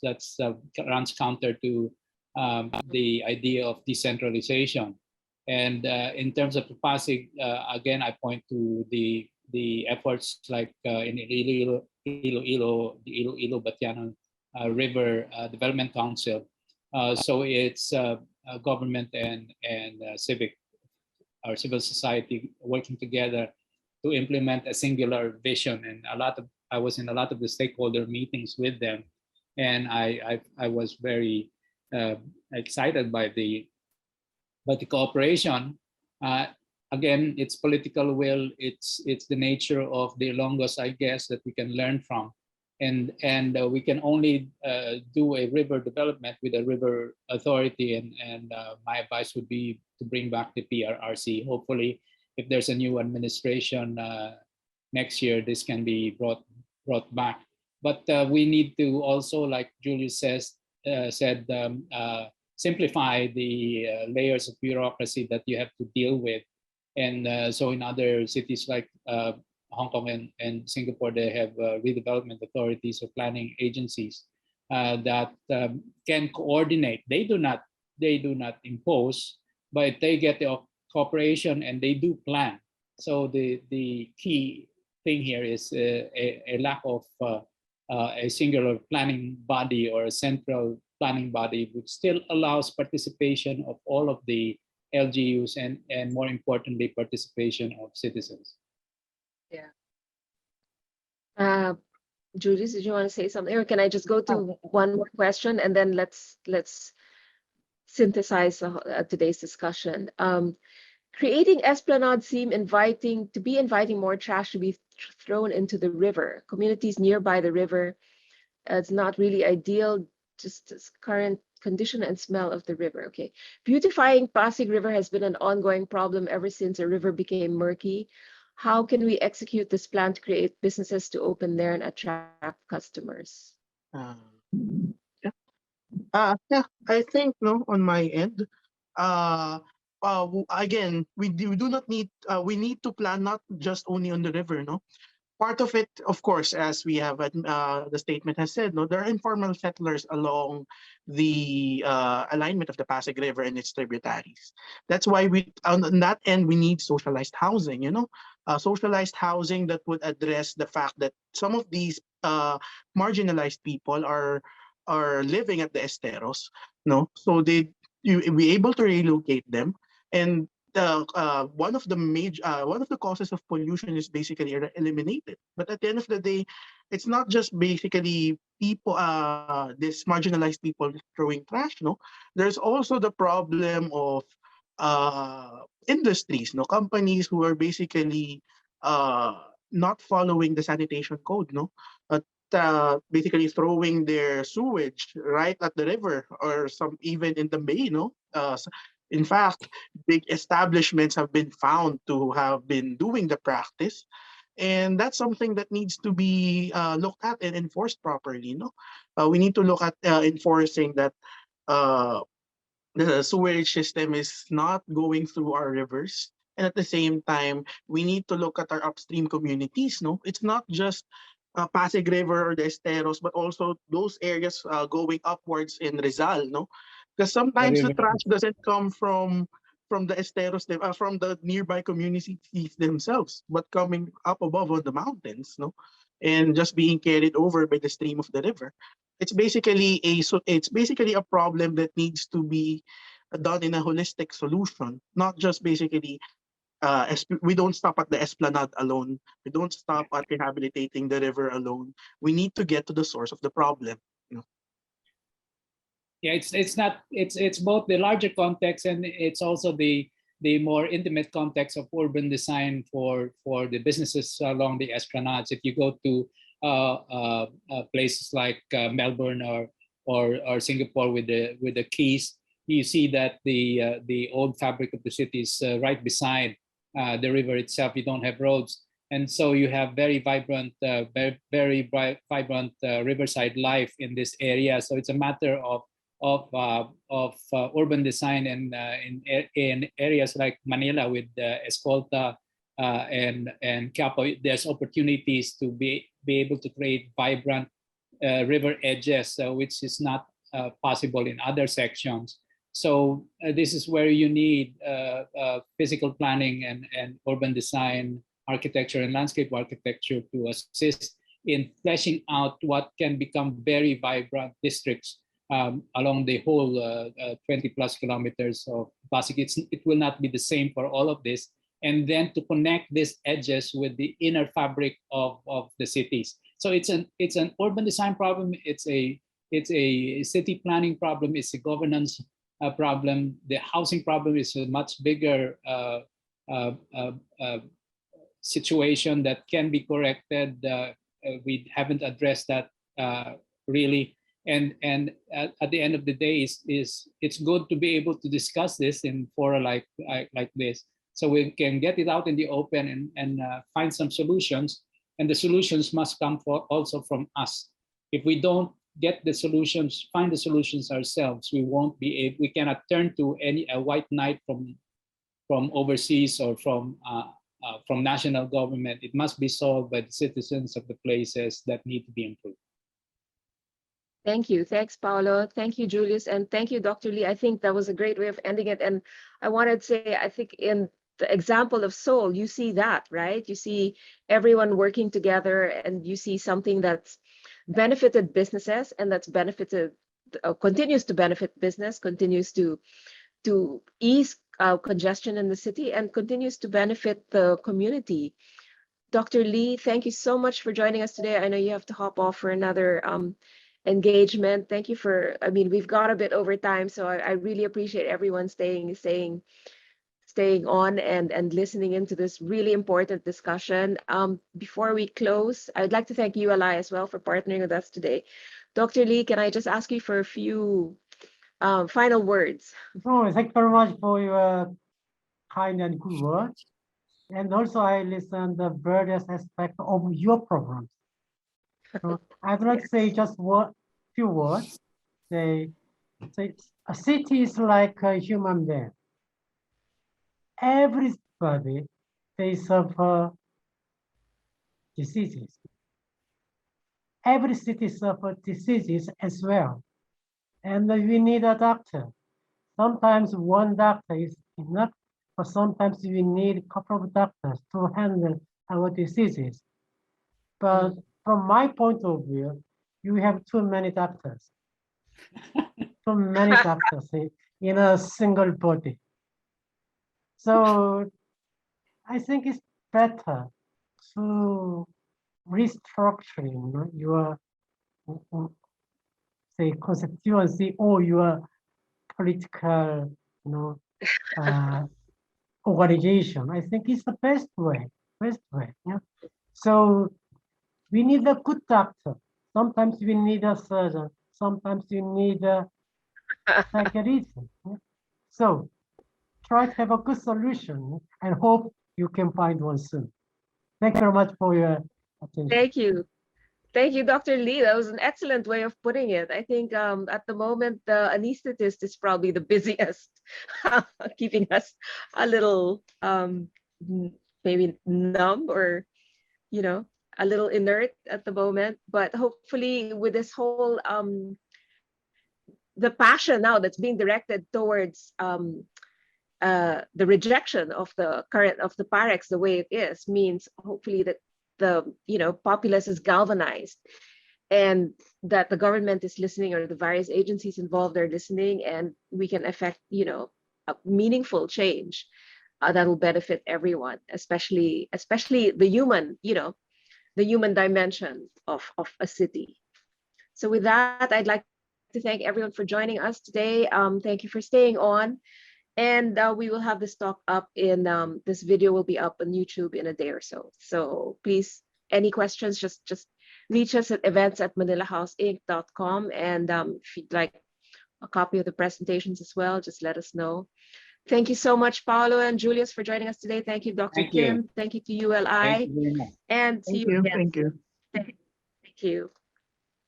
runs counter to the idea of decentralization. And in terms of the Pasig, again, I point to the efforts like in Iloilo, the Iloilo Batianon River Development Council. So it's government and civic or civil society working together to implement a singular vision. And I was in a lot of the stakeholder meetings with them, and I was very excited by the cooperation. Again, it's political will. It's the nature of the Ilonggos, I guess, that we can learn from, and we can only do a river development with a river authority. And my advice would be to bring back the PRRC. Hopefully, if there's a new administration next year, this can be brought back. But we need to also, like Julius said, simplify the layers of bureaucracy that you have to deal with. And so in other cities like Hong Kong and Singapore, they have redevelopment authorities or planning agencies that can coordinate. They do not impose, but they get the cooperation and they do plan. So the key thing here is a lack of a singular planning body or a central planning body, which still allows participation of all of the LGUs and more importantly, participation of citizens. Yeah. Julius, did you want to say something, or can I just go to one more question and then let's synthesize today's discussion? Creating esplanades seem inviting more trash to be thrown into the river. Communities nearby the river, it's not really ideal, just this current condition and smell of the river. Okay. Beautifying Pasig River has been an ongoing problem ever since the river became murky. How can we execute this plan to create businesses to open there and attract customers? Yeah, I think on my end, again, we do not need we need to plan not just only on the river, Part of it, of course, as we have the statement has said, there are informal settlers along the alignment of the Pasig River and its tributaries. That's why on that end we need socialized housing. Socialized housing that would address the fact that some of these marginalized people are living at the esteros, so you be able to relocate them. And one of the causes of pollution is basically eliminated. But at the end of the day, it's not just basically people, this marginalized people throwing trash. There's also the problem of industries, companies who are basically not following the sanitation code, basically throwing their sewage right at the river or some even in the bay, In fact, big establishments have been found to have been doing the practice, and that's something that needs to be looked at and enforced properly. We need to look at enforcing that the sewerage system is not going through our rivers, and at the same time, we need to look at our upstream communities. It's not just Pasig River or the Esteros, but also those areas going upwards in Rizal. Because sometimes the trash doesn't come from the esteros, from the nearby communities themselves, but coming up above on the mountains, and just being carried over by the stream of the river. It's basically a problem that needs to be done in a holistic solution, not just basically. We don't stop at the esplanade alone. We don't stop at rehabilitating the river alone. We need to get to the source of the problem. Yeah, it's both the larger context and it's also the more intimate context of urban design for the businesses along the esplanades. If you go to places like Melbourne or Singapore with the quays, you see that the old fabric of the city is right beside the river itself. You don't have roads, and so you have very vibrant, riverside life in this area. So it's a matter of urban design, and in areas like Manila with Escolta and Quiapo, there's opportunities to be able to create vibrant river edges, which is not possible in other sections. So this is where you need physical planning and urban design, architecture and landscape architecture to assist in fleshing out what can become very vibrant districts along the whole 20 plus kilometers of Pasig. It will not be the same for all of this. And then to connect these edges with the inner fabric of the cities. So it's an urban design problem. It's a city planning problem. It's a governance problem. The housing problem is a much bigger situation that can be corrected. We haven't addressed that really. And at the end of the day, it's good to be able to discuss this in fora like this, so we can get it out in the open and find some solutions. And the solutions must come also from us. If we don't get the solutions, find the solutions ourselves, we cannot turn to a white knight from overseas or from national government. It must be solved by the citizens of the places that need to be improved. Thank you. Thanks, Paulo. Thank you, Julius. And thank you, Dr. Lee. I think that was a great way of ending it. And I wanted to say, I think in the example of Seoul, you see that, right? You see everyone working together, and you see something that's benefited businesses and that's benefited, continues to benefit business, continues to ease congestion in the city, and continues to benefit the community. Dr. Lee, thank you so much for joining us today. I know you have to hop off for another engagement. Thank you for, I mean, we've got a bit over time, so I really appreciate everyone staying on and listening into this really important discussion. Before we close, I'd like to thank ULI as well for partnering with us today. Dr. Lee, can I just ask you for a few final words? Oh, thank you very much for your kind and good words. And also I listened the various aspects of your programs. So I'd like to say just few words. Say a city is like a human being. Everybody, they suffer diseases. Every city suffers diseases as well. And we need a doctor. Sometimes one doctor is enough, but sometimes we need a couple of doctors to handle our diseases. But from my point of view, you have too many doctors. Too many doctors in a single body. So I think it's better to restructuring your say constituency or your political organization. I think it's the best way. Yeah. So we need a good doctor. Sometimes we need a surgeon. Sometimes you need a psychiatrist. Yeah? So try to have a good solution and hope you can find one soon. Thank you very much for your attention. Thank you. Thank you, Dr. Lee. That was an excellent way of putting it. I think at the moment, the anesthetist is probably the busiest, keeping us a little maybe numb or, a little inert at the moment. But hopefully with this whole, the passion now that's being directed towards the rejection of the PAREX the way it is means hopefully that the populace is galvanized and that the government is listening, or the various agencies involved are listening, and we can affect a meaningful change that will benefit everyone, especially the human the human dimension of a city. So with that, I'd like to thank everyone for joining us today. Thank you for staying on. And we will have this talk up in, this video will be up on YouTube in a day or so. So please, any questions, just reach us at events@manilahouseinc.com. And if you'd like a copy of the presentations as well, just let us know. Thank you so much, Paulo and Julius, for joining us today. Thank you, Dr. Kim. Thank you to ULI. Thank you very much. And to you again. Thank you. Thank you.